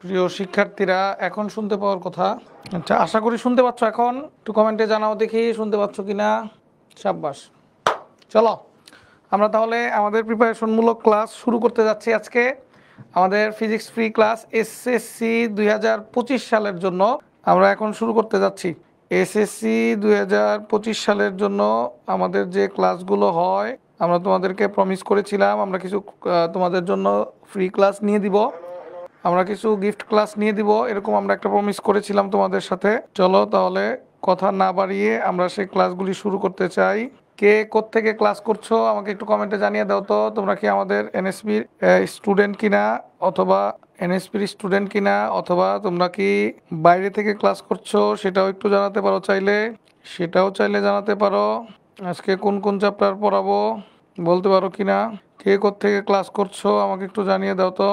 প্রিয় শিক্ষার্থীরা, এখন শুনতে পাওয়ার কথা। আচ্ছা, আশা করি শুনতে পাচ্ছ। এখন একটু কমেন্টে জানাও দেখি শুনতে পাচ্ছ কিনা। সাব্বাস। চলো আমরা তাহলে আমাদের প্রিপারেশনমূলক ক্লাস শুরু করতে যাচ্ছি। আজকে আমাদের ফিজিক্স ফ্রি ক্লাস এসএসসি 2025 সালের জন্য আমরা এখন শুরু করতে যাচ্ছি। এসএসসি 2025 সালের জন্য আমাদের যে ক্লাসগুলো হয়, আমরা তোমাদেরকে প্রমিস করেছিলাম আমরা কিছু তোমাদের জন্য ফ্রি ক্লাস নিয়ে দিব, আমরা কিছু গিফট ক্লাস নিয়ে দিব, এরকম আমরা একটা প্রমিস করেছিলাম তোমাদের সাথে। চলো তাহলে কথা না বাড়িয়ে আমরা সেই ক্লাসগুলি শুরু করতে চাই। কে কোত্থেকে ক্লাস করছো আমাকে একটু কমেন্টে জানিয়ে দাও তো। তোমরা কি আমাদের এনএসপির স্টুডেন্ট কিনা, অথবা এনএসপির স্টুডেন্ট কিনা, অথবা তোমরা কি বাইরে থেকে ক্লাস করছো সেটাও একটু জানাতে পারো চাইলে। চাইলে জানাতে পারো। আজকে কোন কোন চ্যাপ্টার পড়াবো বলতে পারো কিনা। কে কোত্থেকে ক্লাস করছো আমাকে একটু জানিয়ে দাও তো।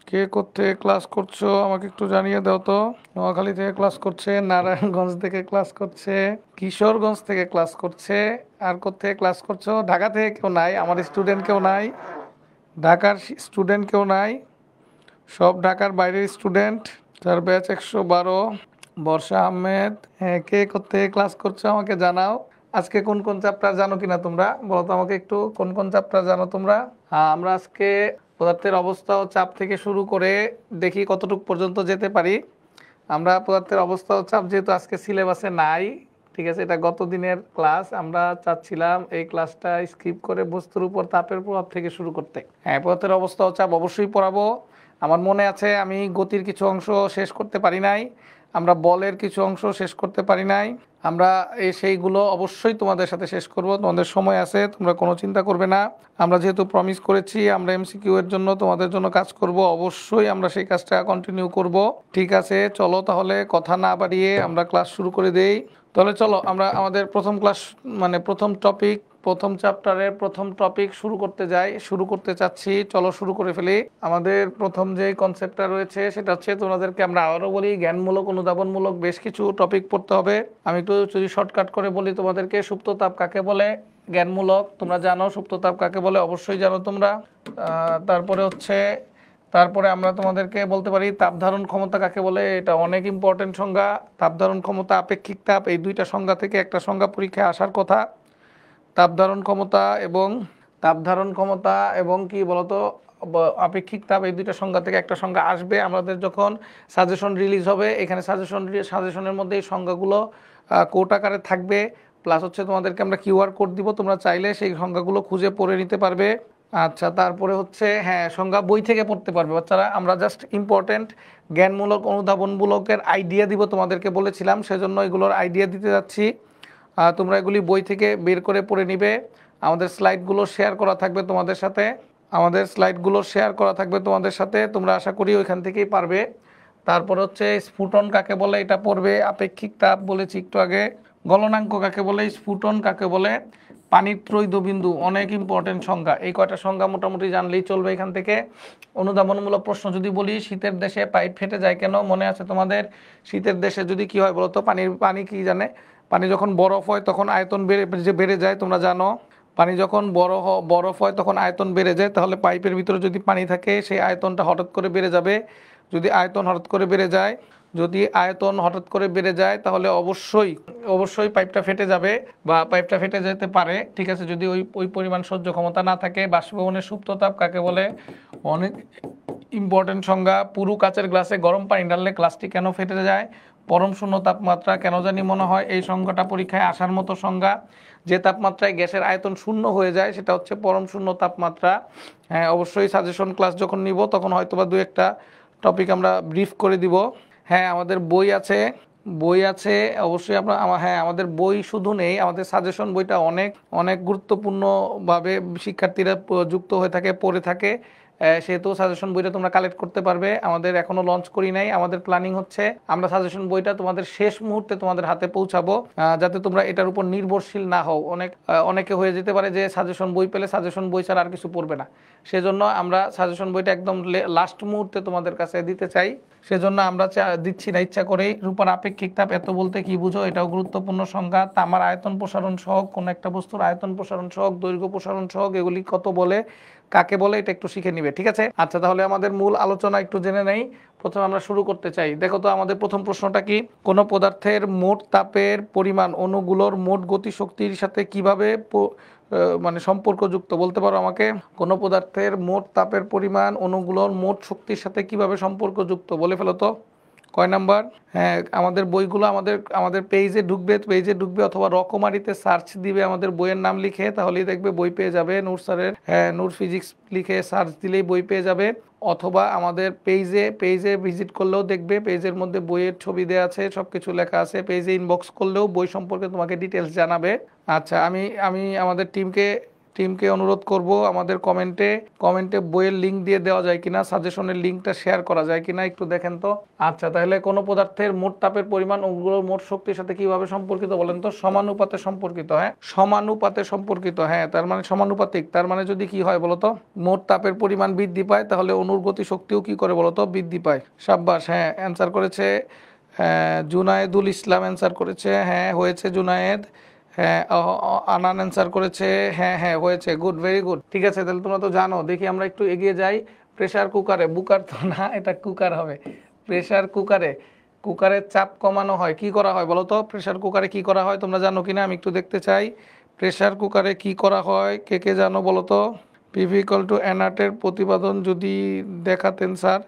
কে কোত্থেকে ক্লাস করছো আমাকে একটু জানিয়ে দাও তো। নোয়াখালী থেকে ক্লাস করছে, নারায়ণগঞ্জ থেকে ক্লাস করছে, কিশোরগঞ্জ থেকে ক্লাস করছে। আর কোত্থেকে ক্লাস করছো? ঢাকা থেকে কেউ নাই, আমার স্টুডেন্ট কেউ নাই, ঢাকার স্টুডেন্ট কেউ নাই, সব ঢাকার বাইরের স্টুডেন্ট। যার ব্যাচ 112। বর্ষা আহমেদ। হ্যাঁ, কে কোত্থেকে ক্লাস করছো আমাকে জানাও। আজকে কোন কোন চ্যাপ্টার জানো কিনা তোমরা বলো তো আমাকে একটু, কোন কোন চ্যাপ্টার জানো তোমরা। হ্যাঁ, আমরা আজকে পদার্থের অবস্থা ও চাপ থেকে শুরু করে দেখি কতটুকু পর্যন্ত যেতে পারি। আমরা পদার্থের অবস্থা ও চাপ যেহেতু আজকে সিলেবাসে নাই, ঠিক আছে, এটা গত দিনের ক্লাস, আমরা চাচ্ছিলাম এই ক্লাসটা স্কিপ করে বস্তুর উপর তাপের প্রভাব থেকে শুরু করতে। হ্যাঁ, পদার্থের অবস্থা ও চাপ অবশ্যই পড়াবো। আমার মনে আছে আমি গতির কিছু অংশ শেষ করতে পারি নাই, আমরা বলের কিছু অংশ শেষ করতে পারি নাই। আমরা সেইগুলো অবশ্যই তোমাদের সাথে শেষ করব, তোমাদের সময় আছে, তোমরা কোনো চিন্তা করবে না। আমরা যেহেতু প্রমিস করেছি আমরা এমসিকিউ এর জন্য তোমাদের জন্য কাজ করব, অবশ্যই আমরা সেই কাজটা কন্টিনিউ করব। ঠিক আছে, চলো তাহলে কথা না বাড়িয়ে আমরা ক্লাস শুরু করে দেই। তাহলে চলো আমরা আমাদের প্রথম ক্লাস মানে প্রথম টপিক, প্রথম চ্যাপ্টারের প্রথম টপিক শুরু করতে চাচ্ছি। চলো শুরু করে ফেলি। আমাদের প্রথম যে কনসেপ্টটা রয়েছে সেটা হচ্ছে, তোমাদেরকে আমরা আরও বলি, জ্ঞানমূলক অনুধাবনমূলক বেশ কিছু টপিক পড়তে হবে। আমি একটু যদি শর্টকাট করে বলি তোমাদেরকে, সুপ্ত তাপ কাকে বলে, জ্ঞানমূলক তোমরা জানো, সুপ্ত তাপ কাকে বলে অবশ্যই জানো তোমরা। তারপরে আমরা তোমাদেরকে বলতে পারি তাপ ধারণ ক্ষমতা কাকে বলে, এটা অনেক ইম্পর্টেন্ট সংজ্ঞা। তাপ ধারণ ক্ষমতা, আপেক্ষিক তাপ, এই দুইটা সংজ্ঞা থেকে একটা সংজ্ঞা পরীক্ষায় আসার কথা। তাপ ধারণ ক্ষমতা এবং কি বলতো আপেক্ষিক তাপ, এই দুইটা সংজ্ঞা থেকে একটা সংজ্ঞা আসবে আমাদের যখন সাজেশন রিলিজ হবে। এখানে সাজেশনের মধ্যে এই সংজ্ঞাগুলো কোড আকারে থাকবে, প্লাস হচ্ছে তোমাদেরকে আমরা কিউআর কোড দিব, তোমরা চাইলে সেই সংজ্ঞাগুলো খুঁজে পড়ে নিতে পারবে। আচ্ছা, তারপরে হচ্ছে হ্যাঁ, সংজ্ঞা বই থেকে পড়তে পারবে বাচ্চারা। আমরা জাস্ট ইম্পর্টেন্ট জ্ঞানমূলক অনুধাবনমূলকের আইডিয়া দিব তোমাদেরকে বলেছিলাম, সেজন্য এগুলোর আইডিয়া দিতে যাচ্ছি। তোমরা এগুলি বই থেকে বের করে পড়ে নিবে। আমাদের স্লাইডগুলো শেয়ার করা থাকবে তোমাদের সাথে, তোমরা আশা করি ওইখান থেকেই পারবে। তারপর হচ্ছে স্ফুটন কাকে বলে এটা পড়বে, আপেক্ষিক তাপ বলেছি একটু আগে, গলনাঙ্ক কাকে বলে, স্ফুটন কাকে বলে, পানির ত্রৈধ বিন্দু, অনেক ইম্পর্টেন্ট সংজ্ঞা। এই কয়টা সংজ্ঞা মোটামুটি জানলেই চলবে এখান থেকে। অনুধাবনমূলক প্রশ্ন যদি বলি, শীতের দেশে পাইপ ফেটে যায় কেন, মনে আছে তোমাদের? শীতের দেশে যদি কি হয় বলতো, পানি কি জানে? পানি যখন বরফ হয় তখন আয়তন বেড়ে যায়, তোমরা জানো। পানি যখন বরফ হয় তখন আয়তন বেড়ে যায়, তাহলে পাইপের ভিতরে যদি পানি থাকে সেই আয়তনটা হঠাৎ করে বেড়ে যাবে। যদি আয়তন হঠাৎ করে বেড়ে যায় তাহলে অবশ্যই পাইপটা ফেটে যাবে বা পাইপটা ফেটে যেতে পারে, ঠিক আছে, যদি ওই পরিমাণ সহ্য ক্ষমতা না থাকে। বাষ্পীভবনের সুপ্ত তাপ কাকে বলে, অনেক ইম্পর্টেন্ট সংজ্ঞা। পুরু কাচের গ্লাসে গরম পানি ঢাললে গ্লাসটি কেন ফেটে যায়, পরম শূন্য তাপমাত্রা কেন জানি মনে হয় এই সংজ্ঞাটা পরীক্ষায় আসার মতো সংজ্ঞা। যে তাপমাত্রায় গ্যাসের আয়তন শূন্য হয়ে যায় সেটা হচ্ছে পরম শূন্য তাপমাত্রা। হ্যাঁ, অবশ্যই সাজেশন ক্লাস যখন নিব তখন হয়তো বা দু একটা টপিক আমরা ব্রিফ করে দিব। হ্যাঁ, আমাদের বই আছে অবশ্যই। হ্যাঁ, আমাদের বই শুধু নেই, আমাদের সাজেশন বইটা অনেক অনেক গুরুত্বপূর্ণভাবে শিক্ষার্থীরা যুক্ত হয়ে থাকে, পড়ে থাকে, সেহেতু সাজেশন বইটা তোমরা কালেক্ট করতে পারবে। আমাদের এখনো লঞ্চ করি নাই, আমাদের প্ল্যানিং হচ্ছে আমরা সাজেশন বইটা তোমাদের শেষ মুহূর্তে তোমাদের হাতে পৌঁছাবো, যাতে তোমরা এটার উপর নির্ভরশীল না হও। অনেকে হয়ে যেতে পারে যে সাজেশন বই পেলে সাজেশন বই ছাড়া আর কিছু পড়বে না, সেজন্য আমরা সাজেশন বইটা একদম লাস্ট মুহূর্তে তোমাদের কাছে দিতে চাই, সেজন্য আমরা দিচ্ছি না ইচ্ছা করেই। রূপার আপেক্ষিক তাপ এত বলতে কি বুঝো, এটাও গুরুত্বপূর্ণ সংজ্ঞা। তামার আয়তন প্রসারণ সহগ, কোন একটা বস্তুর আয়তন প্রসারণ সহগ, দৈর্ঘ্য প্রসারণ সহগ, এগুলি কত বলে, কাকে বলে, এটা একটু শিখে নিবে, ঠিক আছে। আচ্ছা, তাহলে আমাদের মূল আলোচনা একটু জেনে নেই। প্রথমে আমরা শুরু করতে চাই। দেখো তো আমাদের প্রথম প্রশ্নটা কি, কোনো পদার্থের মোট তাপের পরিমাণ অণুগুলোর মোট গতিশক্তির সাথে কিভাবে মানে সম্পর্কযুক্ত বলতে পারো আমাকে? কোনো পদার্থের মোট তাপের পরিমাণ অণুগুলোর মোট শক্তির সাথে কিভাবে সম্পর্কযুক্ত বলে ফেলো তো। কয় নাম্বার? হ্যাঁ, আমাদের বইগুলো আমাদের পেজে ঢুকবে অথবা রকমারিতে সার্চ দিবে আমাদের বইয়ের নাম লিখে, তাহলেই দেখবে বই পেয়ে যাবে। নূর স্যারের নূর ফিজিক্স লিখে সার্চ দিলেই বই পেয়ে যাবে, অথবা আমাদের পেজে ভিজিট করলেও দেখবে পেজের মধ্যে বইয়ের ছবি দেওয়া আছে, সব কিছু লেখা আছে। পেজে ইনবক্স করলেও বই সম্পর্কে তোমাকে ডিটেলস জানাবে। আচ্ছা, আমি আমাদের টিমকে অনুরোধ করব আমাদের কমেন্টে বইয়ের লিঙ্ক দিয়ে দেওয়া যায় কিনা, সাজেশনের লিঙ্কটা শেয়ার করা যায় কিনা একটু দেখেন তো। আচ্ছা, তাহলে কোনো পদার্থের মোট তাপের পরিমাণ ওগুলোর মোট শক্তির সাথে কিভাবে সম্পর্কিত বলেন তো? সমানুপাতে সম্পর্কিত। হ্যাঁ, সমানুপাতে সম্পর্কিত। হ্যাঁ, তার মানে সমানুপাতিক। তার মানে যদি কি হয় বলতো, মোট তাপের পরিমাণ বৃদ্ধি পায় তাহলে অণুর গতি শক্তিও কি করে বলতো? বৃদ্ধি পায়। সাব্বাস, হ্যাঁ অ্যান্সার করেছে জুনায়েদুল ইসলাম অ্যান্সার করেছে। হ্যাঁ হয়েছে জুনায়েদ। হ্যাঁ, আনান অ্যান্সার করেছে। হ্যাঁ হ্যাঁ হয়েছে, গুড, ভেরি গুড। ঠিক আছে, তাহলে তোমরা তো জানো। দেখি আমরা একটু এগিয়ে যাই। প্রেসার কুকারে, বুকার তো না, এটা কুকার হবে। প্রেসার কুকারের চাপ কমানো হয়, কি করা হয় বলো তো? প্রেসার কুকারে কি করা হয় তোমরা জানো কিনা আমি একটু দেখতে চাই। প্রেসার কুকারে কি করা হয় কে জানো বলো তো? পিভি ইকুয়াল টু এনআরটির প্রতিপাদন যদি দেখাতেন sir.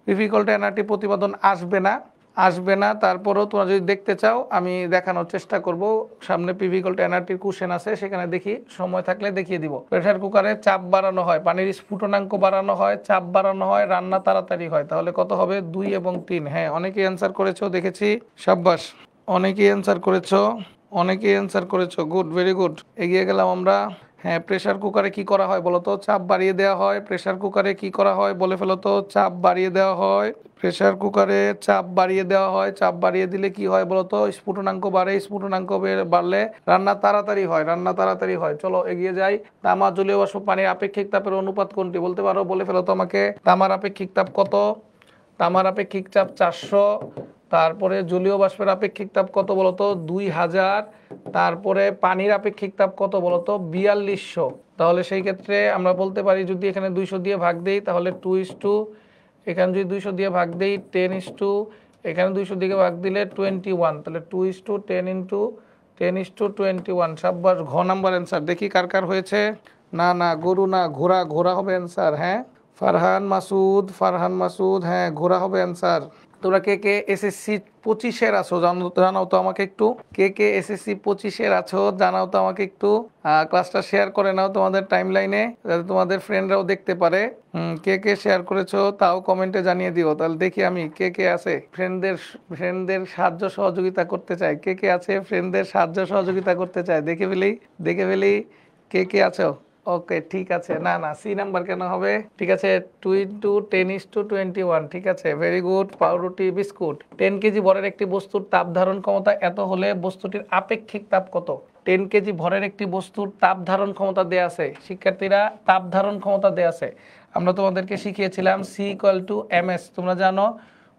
PV equal to NRT প্রতিপাদন আসবে না, তারপরেও তোমরা যদি দেখতে চাও আমি দেখানোর চেষ্টা করব। সামনে পিভি ইকুয়াল টু এনআরটির কোশ্চেন আছে, সেখানে দেখি সময় থাকলে দেখিয়ে দিব। প্রেসার কুকারে চাপ বাড়ানো হয়, পানির স্ফুটনাঙ্ক বাড়ানো হয়, চাপ বাড়ানো হয়, রান্না তাড়াতাড়ি হয়। তাহলে কত হবে? 2 এবং 3। হ্যাঁ, অনেকেই অ্যান্সার করেছো দেখেছি, সাব্বাস। অনেকেই অ্যান্সার করেছো, গুড, ভেরি গুড। এগিয়ে গেলাম আমরা। হ্যাঁ, প্রেসার কুকারে কি করা হয় বলো তো? চাপ বাড়িয়ে দেওয়া হয়। প্রেসার কুকারে কি করা হয় বলে ফেলো তো? চাপ বাড়িয়ে দেওয়া হয়। প্রেসার কুকারে চাপ বাড়িয়ে দেওয়া হয়। চাপ বাড়িয়ে দিলে কি হয় বলো তো? স্ফুটনাঙ্ক বাড়ে। স্ফুটনাঙ্ক বাড়লে রান্না তাড়াতাড়ি হয়। চলো এগিয়ে যাই। তামা, জলীয় বাষ্প, পানির আপেক্ষিক তাপের অনুপাত কোনটি বলতে পারো? বলে ফেলো তো আমাকে। তামার আপেক্ষিক তাপ কত? তামার আপেক্ষিক চাপ 400। তারপরে জলীয় বাষ্পের আপেক্ষিক তাপ কত বলতো? 2000। তারপরে পানির আপেক্ষিক তাপ কত বলতো? 4200। তাহলে সেই ক্ষেত্রে আমরা বলতে পারি, যদি এখানে 200 দিয়ে ভাগ দেই তাহলে 2:, এখানে যদি 200 দিয়ে ভাগ দেই 10:, এখানে 200 দিয়ে ভাগ দিলে 21। তাহলে 2:10 ইন্টু 10:21। সাব্বাস, ঘ নাম্বার অ্যান্সার। দেখি কার কার হয়েছে। না গরু না, ঘোড়া হবে অ্যান্সার। হ্যাঁ, ফারহান মাসুদ, হ্যাঁ ঘোড়া হবে অ্যান্সার। তোমরা কে এসএসসি 25-এর আছো জানাও তো আমাকে একটু। কে এসএসসি 25-এর আছো জানাও তো আমাকে একটু। ক্লাসটা শেয়ার করে নাও তোমাদের টাইম লাইনে, যাতে তোমাদের ফ্রেন্ডরাও দেখতে পারে। কে শেয়ার করেছো তাও কমেন্টে জানিয়ে দিও, তাহলে দেখি আমি কে আছে। ফ্রেন্ডদের সাহায্য সহযোগিতা করতে চাই। কে আছে ফ্রেন্ডদের সাহায্য সহযোগিতা করতে চাই? দেখে ফেলি কে আছো। ওকে, ঠিক আছে। না সি নাম্বার কেন হবে? ঠিক আছে, 2:10:21। ঠিক আছে, ভেরি গুড। পাউরুটি বিস্কুট। 10 কেজি ভরের একটি বস্তুর তাপ ধারণ ক্ষমতা এত হলে বস্তুটির আপেক্ষিক তাপ কত? 10 কেজি ভরের একটি বস্তুর তাপ ধারণ ক্ষমতা দেয়া আছে। শিক্ষার্থীরা, তাপ ধারণ ক্ষমতা দেয়া আছে। আমরা তোমাদেরকে শিখিয়েছিলাম সি ইকুয়াল টু এমএস। তোমরা জানো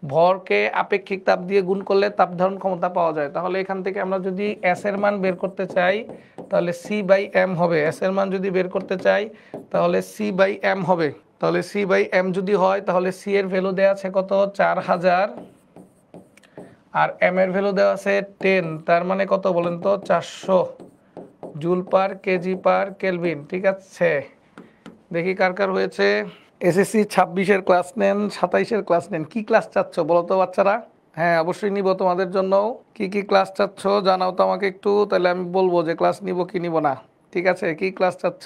ভরকে আপেক্ষিক তাপ দিয়ে গুণ করলে তাপ ধারণ ক্ষমতা পাওয়া যায়। তাহলে এখান থেকে আমরা যদি এস এর মান বের করতে চাই তাহলে সি বাই এম হবে। এস এর মান যদি বের করতে চাই তাহলে সি বাই এম হবে। তাহলে সি বাই এম যদি হয় তাহলে সি এর ভ্যালু দেওয়া আছে কত? 4000। আর এম এর ভ্যালু দেওয়া আছে 10। তার মানে কত বলেন তো? 400 joule per KG per kelvin. ঠিক আছে, দেখি কার কার হয়েছে। এসএসসি 26-এর ক্লাস নেন, 27-এর ক্লাস নেন, কি ক্লাস চাচ্ছ বলো তো বাচ্চারা? হ্যাঁ, অবশ্যই নিব তোমাদের জন্য। কি ক্লাস চাচ্ছ জানাও তো আমাকে একটু, তাহলে আমি বলবো যে ক্লাস নিব কি নিব না। ঠিক আছে, কি ক্লাস চাচ্ছ?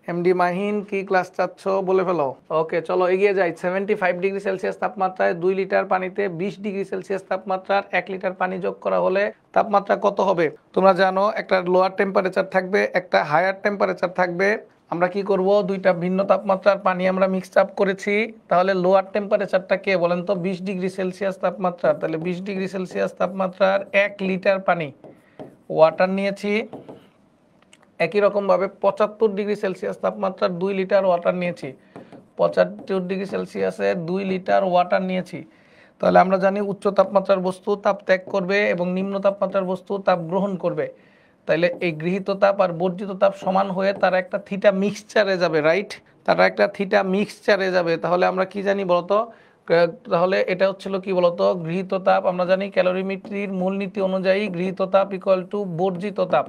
এমডি মাহিন, কি ক্লাস চাচ্ছ বলে ফেলো। ওকে, চলো এগিয়ে যাই। 75 ডিগ্রি সেলসিয়াস তাপমাত্রায় 2 লিটার পানিতে 20 ডিগ্রি সেলসিয়াস তাপমাত্রার 1 লিটার পানি যোগ করা হলে তাপমাত্রা কত হবে? তোমরা জানো একটা লোয়ার টেম্পারেচার থাকবে, একটা হায়ার টেম্পারেচার থাকবে। আমরা কি করব? দুইটা ভিন্ন তাপমাত্রার পানি আমরা মিক্স আপ করেছি। তাহলে লোয়ার টেম্পারেচারটা কে বলেন তো? 20 ডিগ্রি সেলসিয়াস তাপমাত্রা। তাহলে 20 ডিগ্রি সেলসিয়াস তাপমাত্রার 1 লিটার পানি ওয়াটার নিয়েছি। একই রকমভাবে 75 ডিগ্রি সেলসিয়াস তাপমাত্রার 2 লিটার ওয়াটার নিয়েছি। 75 ডিগ্রি সেলসিয়াসের 2 লিটার ওয়াটার নিয়েছি। তাহলে আমরা জানি উচ্চ তাপমাত্রার বস্তু তাপ ত্যাগ করবে এবং নিম্ন তাপমাত্রার বস্তু তাপ গ্রহণ করবে। তাইলে এই গৃহীত তাপ আর বর্জিত তাপ সমান হয়ে তারা একটা থিটা মিক্সচারে যাবে, রাইট? তারা একটা থিটা মিক্সচারে যাবে। তাহলে আমরা কি জানি বলতো? তাহলে এটা হচ্ছিল কি বলতো, গৃহীত তাপ। আমরা জানি ক্যালোরিমেট্রির মূলনীতি অনুযায়ী গৃহীত তাপ ইকুয়াল টু বর্জিত তাপ।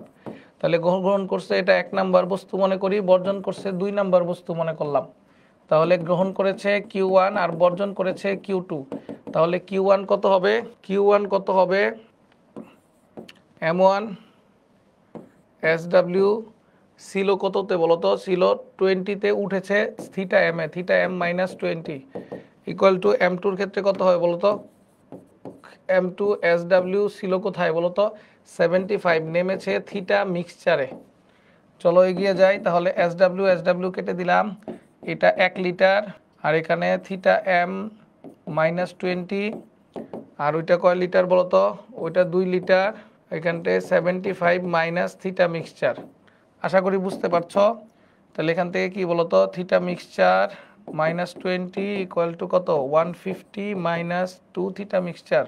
তাহলে গ্রহণ করছে এটা 1 নাম্বার বস্তু মনে করি, বর্জন করছে 2 নাম্বার বস্তু মনে করলাম। তাহলে গ্রহণ করেছে Q1 আর বর্জন করেছে Q2। তাহলে Q1 কত হবে, Q1 কত হবে M1 SW ছিল কততে বলতো, ছিল 20-তে, উঠেছে theta M A, theta M minus 20 equal to M2 এর ক্ষেত্রে কত হবে বলতো, M2 SW ছিল কোথায় বলতো 75, নেমেছে থিটা মিক্সচারে। চলো এগিয়ে যাই। তাহলে SW কেটে দিলাম, এটা 1 লিটার, আর এখানে থিটা এম মাইনাস 20, আর ওইটা কয় লিটার বলতো, ওইটা 2 লিটার, এখানটায় 75 মাইনাস থিটা মিক্সচার। আশা করি বুঝতে পারছো। তাহলে এখান থেকে কি বলতো, theta mixture minus 20 equal two কত 150 মাইনাস 2 থিটা মিক্সচার।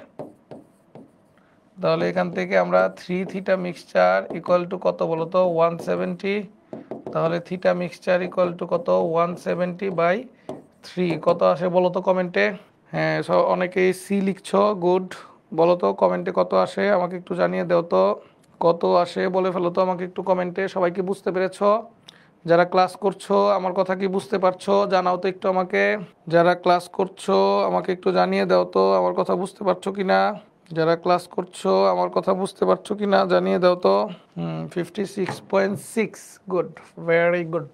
তাহলে এখান থেকে আমরা 3 থিটা মিক্সচার ইকুয়াল টু কত বলতো 170। তাহলে থিটা মিক্সচার ইকুয়াল টু কত 170/3। কত আসে বলতো কমেন্টে। হ্যাঁ, অনেকেই সি লিখছো, গুড। বলো তো কমেন্টে কত আসে, আমাকে একটু জানিয়ে দাও তো কত আসে, বলে ফেলো তো আমাকে একটু কমেন্টে। সবাই কি বুঝতে পেরেছো? যারা ক্লাস করছো আমার কথা কি বুঝতে পারছো, জানাও তো একটু আমাকে। যারা ক্লাস করছো আমাকে একটু জানিয়ে দাও তো আমার কথা বুঝতে পারছো কিনা। যারা ক্লাস করছো আমার কথা বুঝতে পারছো কিনা জানিয়ে দাও তো। 56.6, গুড, ভেরি গুড।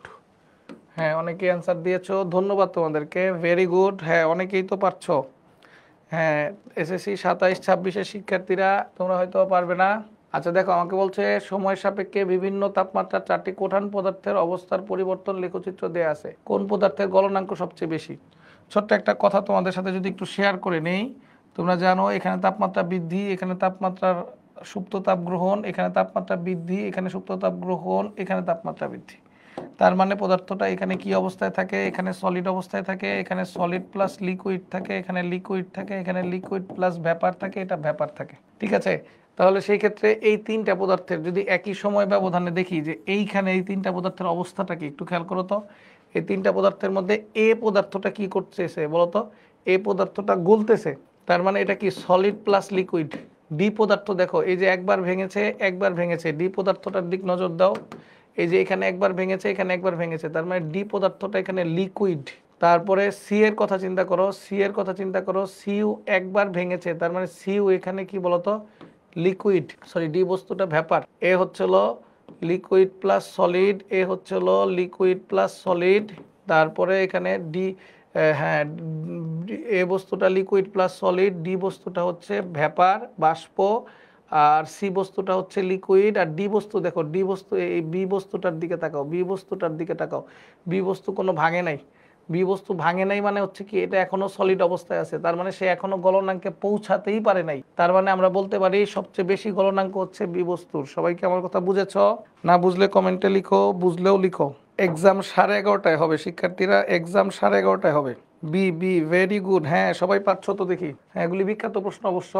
হ্যাঁ, অনেকেই অ্যান্সার দিয়েছো, ধন্যবাদ তোমাদেরকে, ভেরি গুড। হ্যাঁ, অনেকেই তো পারছো। হ্যাঁ, এসএসসি 27-26-এর শিক্ষার্থীরা তোমরা হয়তো পারবে না। আচ্ছা দেখো, আমাকে বলছে সময় সাপেক্ষে বিভিন্ন তাপমাত্রার 4টি কঠিন পদার্থের অবস্থার পরিবর্তন লেখচিত্র দেয়া আছে, কোন পদার্থের গলনাঙ্ক সবচেয়ে বেশি। ছোট্ট একটা কথা তোমাদের সাথে যদি একটু শেয়ার করে নেই। তোমরা জানো এখানে তাপমাত্রা বৃদ্ধি, এখানে তাপমাত্রার সুপ্ত তাপ গ্রহণ, এখানে তাপমাত্রা বৃদ্ধি, এখানে সুপ্ত তাপ গ্রহণ, এখানে তাপমাত্রা বৃদ্ধি। তার মানে পদার্থটা এখানে কি অবস্থায় থাকে, এখানে সলিড অবস্থায় থাকে, এখানে সলিড প্লাস লিকুইড থাকে, এখানে লিকুইড থাকে, এখানে লিকুইড প্লাস ভ্যাপার থাকে, এটা ভ্যাপার থাকে। ঠিক আছে। তাহলে সেই ক্ষেত্রে এই 3টা পদার্থের যদি একই সময় ব্যবধানে দেখি যে এইখানে এই 3টা পদার্থের অবস্থাটা কি, একটু খেয়াল করো তো। এই 3টা পদার্থের মধ্যে এ পদার্থটা কি করতেছে বলতো, এ পদার্থটা গলতেছে। তার মানে এটা কি সলিড প্লাস লিকুইড। ডি পদার্থ দেখো, এই যে একবার ভেঙেছে, একবার ভেঙেছে, ডি পদার্থটার দিক নজর দাও। এই যে এখানে একবার ভেঙেছে, এখানে একবার ভেঙেছে, তার মানে ডি পদার্থটা এখানে লিকুইড। তারপরে সি এর কথা চিন্তা করো, সি এর কথা চিন্তা করো, সিউ একবার ভেঙেছে, তার মানে সিউ এখানে কি বলতো লিকুইড, সরি ডি বস্তুটা ভ্যাপার। এ হচ্ছিল লিকুইড প্লাস সলিড, এ হচ্ছিল লিকুইড প্লাস সলিড। তারপরে এখানে ডি, হ্যাঁ, এ বস্তুটা লিকুইড প্লাস সলিড, ডি বস্তুটা হচ্ছে ভ্যাপার বাষ্প, আর সি বস্তুটা হচ্ছে লিকুইড, আর ডি বস্তু দেখো, ডি বস্তু এই বি বস্তুটার দিকে তাকাও, বি বস্তুটার দিকে তাকাও, বি বস্তু কোনো ভাঙে নাই। বি বস্তু ভাঙে নাই মানে হচ্ছে কি এটা এখনো সলিড অবস্থায় আছে, তার মানে সে এখনো গলনাঙ্কে পৌঁছাতেই পারে নাই। তার মানে আমরা বলতে পারি সবচেয়ে বেশি গলনাঙ্ক হচ্ছে বি বস্তুর। সবাইকে আমার কথা বুঝেছো? না বুঝলে কমেন্টে লিখো, বুঝলেও লিখো। এক্সাম 11:30টায় হবে শিক্ষার্থীরা, এক্সাম 11:30টায় হবে। বি বি, ভেরি গুড। হ্যাঁ, সবাই পাচ্ছ তো দেখি। হ্যাঁ, এগুলি বিখ্যাত প্রশ্ন অবশ্য।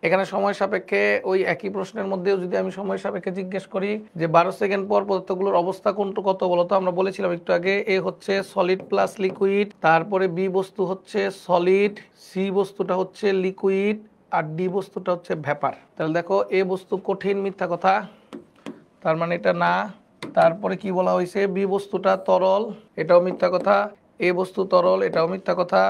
এখানে সময় সাপেক্ষে ওই একই প্রশ্নের মধ্যেও যদি আমি সময় সাপেক্ষে জিজ্ঞেস করি যে 12 সেকেন্ড পর পদার্থগুলোর অবস্থা কোনটা কত বলতো, আমরা বলেছিলাম একটু আগে, এ হচ্ছে সলিড প্লাস লিকুইড, তারপরে বি বস্তু হচ্ছে সলিড, সি বস্তুটা হচ্ছে লিকুইড, আর ডি বস্তুটা হচ্ছে ভ্যাপার। তাহলে দেখো এ বস্তু কঠিন, মিথ্যা কথা, তার মানে এটা না। তারপরে কি বলা হয়েছে, বি বস্তুটা তরল, এটাও মিথ্যা কথা। এ বস্তু তরল, এটাও মিথ্যা কথা।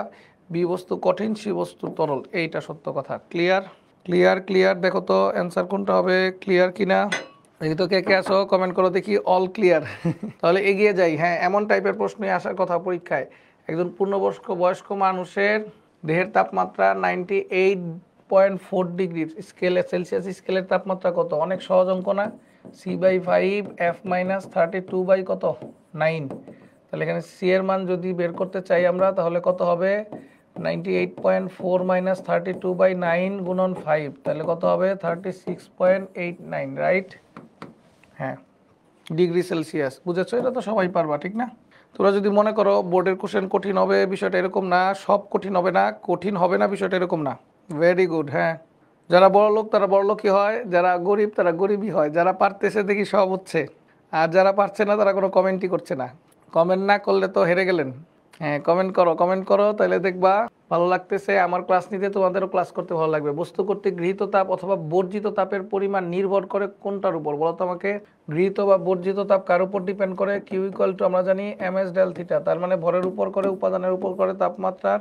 বি বস্তু কঠিন, সি বস্তু তরল, এইটা সত্য কথা। ক্লিয়ার? Clear clear. দেখো তো অ্যান্সার কোনটা হবে, ক্লিয়ার কিনা দেখি তো। কে কে আসো কমেন্ট করো দেখি, অল ক্লিয়ার। তাহলে এগিয়ে যাই। হ্যাঁ, এমন টাইপের প্রশ্নই আসার কথা পরীক্ষায়। একজন বয়স্ক মানুষের দেহের তাপমাত্রা 98.4 ডিগ্রি স্কেলে, সেলসিয়াস স্কেলের তাপমাত্রা কত? অনেক সহজ অঙ্ক না? C/5 F-32 কত 9। তাহলে এখানে সি এর মান যদি বের করতে চাই আমরা, তাহলে কত হবে 98.4 - 32/9 গুণন 5, তাহলে কত হবে 36.89, রাইট? হ্যাঁ, ডিগ্রি সেলসিয়াস। বুঝেছো? এটা তো সবাই পারবা, ঠিক না? তোমরা যদি মনে করো বোর্ডের কোশ্চেন কঠিন হবে, বিষয়টা এরকম না। সব কঠিন হবে না, কঠিন হবে না বিষয়টা এরকম না। Very good. হ্যাঁ, যারা বড় লোক তারা বড় লোকই হয়, যারা গরিব তারা গরিবই হয়। যারা পারতেছে দেখি সব হচ্ছে, আর যারা পারছে না তারা কোনো কমেন্টই করছে না। কমেন্ট না করলে তো হেরে গেলেন। হ্যাঁ, কমেন্ট করো, কমেন্ট করো, তাহলে দেখবা ভালো লাগতেছে, আমার ক্লাস নিতে তোমাদেরও ক্লাস করতে ভালো লাগবে। বস্তু কর্তৃক গৃহীত তাপ অথবা বর্জিত তাপের পরিমাণ নির্ভর করে কোনটার উপর বলো তো আমাকে? গৃহীত বা বর্জিত তাপ কার উপর ডিপেন্ড করে? কিউ ইকুয়াল টু আমরা জানি এমএস ডেল থিটা, তার মানে ভরের উপর করে, উপাদানের উপর করে, তাপমাত্রার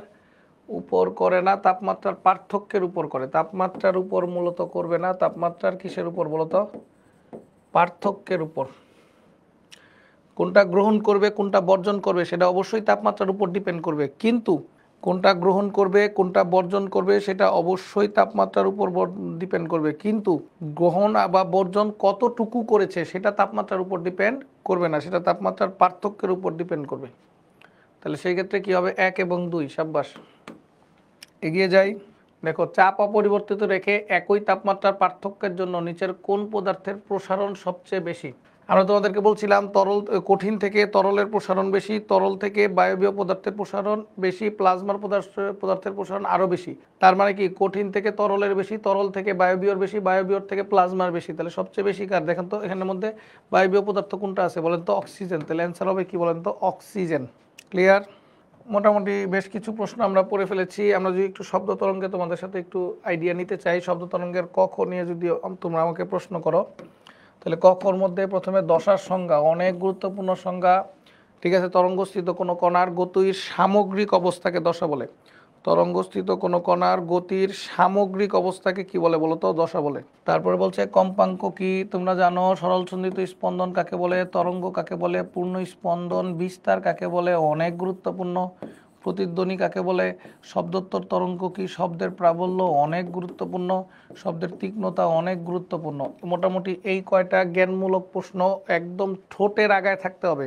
উপর করে না, তাপমাত্রার পার্থক্যের উপর করে। তাপমাত্রার উপর মূলত করবে না, তাপমাত্রার কিসের উপর বলতো? পার্থক্যের উপর। কোনটা গ্রহণ করবে কোনটা বর্জন করবে সেটা অবশ্যই তাপমাত্রার উপর ডিপেন্ড করবে, কিন্তু কোনটা গ্রহণ করবে কোনটা বর্জন করবে সেটা অবশ্যই তাপমাত্রার উপর ডিপেন্ড করবে, কিন্তু গ্রহণ বা বর্জন কতটুকু করেছে সেটা তাপমাত্রার উপর ডিপেন্ড করবে না, সেটা তাপমাত্রার পার্থক্যের উপর ডিপেন্ড করবে। তাহলে সেই ক্ষেত্রে কি হবে? 1 এবং 2। সাব্বাস, এগিয়ে যাই। দেখো, চাপ অপরিবর্তিত রেখে একই তাপমাত্রার পার্থক্যের জন্য নিচের কোন পদার্থের প্রসারণ সবচেয়ে বেশি? আমরা তোমাদেরকে বলছিলাম তরল, কঠিন থেকে তরলের প্রসারণ বেশি, তরল থেকে বায়বীয় পদার্থের প্রসারণ বেশি, প্লাজমার পদার্থের প্রসারণ আরও বেশি। তার মানে কি? কঠিন থেকে তরলের বেশি, তরল থেকে বায়বীয়র বেশি, বায়বীয়র থেকে প্লাজমার বেশি। তাহলে সবচেয়ে বেশি কার? দেখেন তো এখানের মধ্যে বায়বীয় পদার্থ কোনটা আছে বলেন তো? অক্সিজেন। তাহলে অ্যান্সার হবে কি বলেন তো? অক্সিজেন। ক্লিয়ার? মোটামুটি বেশ কিছু প্রশ্ন আমরা পড়ে ফেলেছি। আমরা যদি একটু শব্দ তরঙ্গে তোমাদের সাথে একটু আইডিয়া নিতে চাই, শব্দ তরঙ্গের ক খ নিয়ে যদি তোমরা আমাকে প্রশ্ন করো, তাহলে ক খর মধ্যে প্রথমে দশার সংজ্ঞা, অনেক গুরুত্বপূর্ণ সংজ্ঞা। ঠিক আছে? তরঙ্গস্থিত কোনো কণার গতির সামগ্রিক অবস্থাকে দশা বলে। তরঙ্গস্থিত কোনো কণার গতির সামগ্রিক অবস্থাকে কি বলে বলো তো? দশা বলে। তারপরে বলছে কম্পাঙ্ক কি? তোমরা জানো। সরল সন্ধিত স্পন্দন কাকে বলে? তরঙ্গ কাকে বলে? পূর্ণ স্পন্দন বিস্তার কাকে বলে? অনেক গুরুত্বপূর্ণ। প্রতিধ্বনি কাকে বলে? শব্দোত্তর তরঙ্গ কি? শব্দের প্রাবল্য অনেক গুরুত্বপূর্ণ। শব্দের তীক্ষ্ণতা অনেক গুরুত্বপূর্ণ। মোটামুটি এই কয়টা জ্ঞানমূলক প্রশ্ন একদম ঠোঁটের আগায় থাকতে হবে।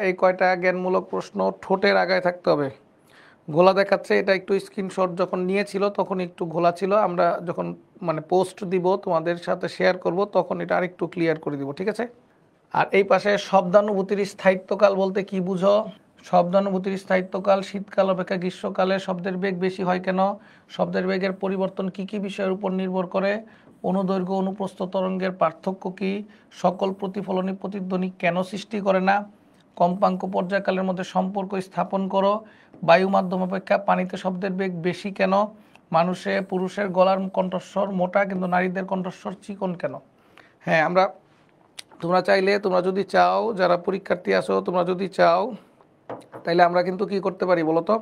এই কয়টা জ্ঞানমূলক প্রশ্ন ঠোঁটের আগায় থাকতে হবে। ঘোলা দেখাচ্ছে, এটা একটু স্ক্রিনশট যখন নিয়েছিল তখন একটু ঘোলা ছিল, আমরা যখন মানে পোস্ট দিব তোমাদের সাথে শেয়ার করব তখন এটা আরেকটু ক্লিয়ার করে দিব, ঠিক আছে? আর এই পাশে শব্দানুভূতির স্থায়িত্বকাল বলতে কি বুঝো? শব্দানুভূতির স্থায়িত্বকাল শীতকাল অপেক্ষা গ্রীষ্মকালে শব্দের বেগ বেশি হয় কেন? শব্দের বেগের পরিবর্তন কি কি বিষয়ের উপর নির্ভর করে? অনুদৈর্ঘ্য অনুপ্রস্থ তরঙ্গের পার্থক্য কি? সকল প্রতিফলনী প্রতিধ্বনি কেন সৃষ্টি করে না? কম্পাঙ্ক পর্যায়কালের মধ্যে সম্পর্ক স্থাপন করো। বায়ু মাধ্যম অপেক্ষা পানিতে শব্দের বেগ বেশি কেন? পুরুষের গলার কণ্ঠস্বর মোটা কিন্তু নারীদের কণ্ঠস্বর চিকন কেন? হ্যাঁ, তোমরা চাইলে, তোমরা যদি চাও, যারা পরীক্ষার্থী আছো তোমরা যদি চাও, তাইলে আমরা কিন্তু কি করতে পারি বলো তো?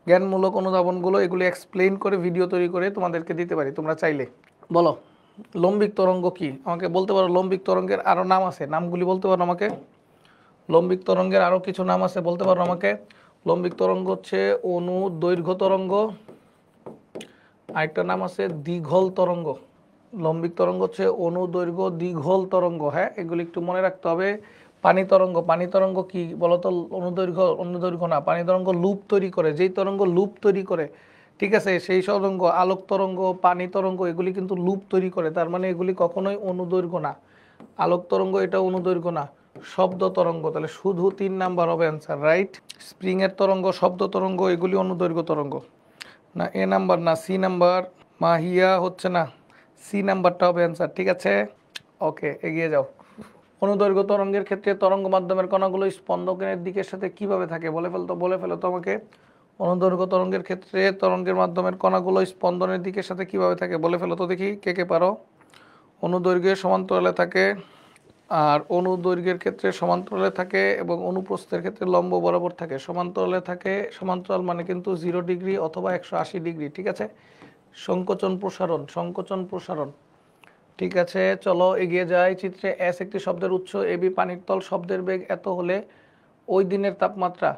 জ্ঞানমূলক অনুধাবনগুলো এগুলো এক্সপ্লেইন করে ভিডিও তৈরি করে তোমাদেরকে দিতে পারি তোমরা চাইলে। বলো, লম্বিক তরঙ্গ কি? আমাকে বলতে পারো লম্বিক তরঙ্গের আরও নাম আছে, নামগুলি বলতে পারো আমাকে। লম্বিক তরঙ্গের আরও কিছু নাম আছে, বলতে পারো আমাকে। লম্বিক তরঙ্গ হচ্ছে অনুদৈর্ঘ্য তরঙ্গ, আরেকটা নাম আছে দীঘল তরঙ্গ। লম্বিক তরঙ্গ হচ্ছে অনুদৈর্ঘ্য দীঘল তরঙ্গ। হ্যাঁ, এগুলি একটু মনে রাখতে হবে। পানি তরঙ্গ কি বলতো? অনুদৈর্ঘ্য না, পানি তরঙ্গ লুপ তৈরি করে, যেই তরঙ্গ লুপ তৈরি করে, ঠিক আছে, সেই তরঙ্গ। আলোক তরঙ্গ, পানি তরঙ্গ এগুলি কিন্তু লুপ তৈরি করে, তার মানে এগুলি কখনোই অনুদৈর্ঘ্য না। আলোক তরঙ্গ এটা অনুদৈর্ঘ্য না। শব্দ তরঙ্গ, তাহলে শুধু 3 নাম্বার হবে অ্যান্সার, রাইট। স্প্রিংয়ের তরঙ্গ, শব্দ তরঙ্গ এগুলি অনুদৈর্ঘ্য তরঙ্গ না। এ নাম্বার না, সি নাম্বার। মাহিয়া হচ্ছে না, সি নাম্বারটা হবে অ্যান্সার, ঠিক আছে? ওকে, এগিয়ে যাও। অনুদৈর্ঘ্য তরঙ্গের ক্ষেত্রে তরঙ্গ মাধ্যমের কণাগুলো স্পন্দনের দিকের সাথে কিভাবে থাকে? বলে ফেলো তো আমাকে। অনুদৈর্ঘ্য তরঙ্গের ক্ষেত্রে তরঙ্গের মাধ্যমের কণাগুলো স্পন্দনের দিকের সাথে কিভাবে থাকে? বলে ফেলো তো দেখি, কে কে পারো। অনুদৈর্ঘ্যের সমান্তরালে থাকে, আর অনুদৈর্ঘ্যের ক্ষেত্রে সমান্তরালে থাকে, এবং অনুপ্রস্থের ক্ষেত্রে লম্ব বরাবর থাকে। সমান্তরালে থাকে, সমান্তরাল মানে কিন্তু 0 ডিগ্রি অথবা 180 ডিগ্রি, ঠিক আছে? সংকোচন প্রসারণ, ঠিক আছে। চলো এগিয়ে যাই। চিত্রে এস একটি শব্দের উৎস, এবি পানির তল, শব্দের বেগ এত হলে ওই দিনের তাপমাত্রা।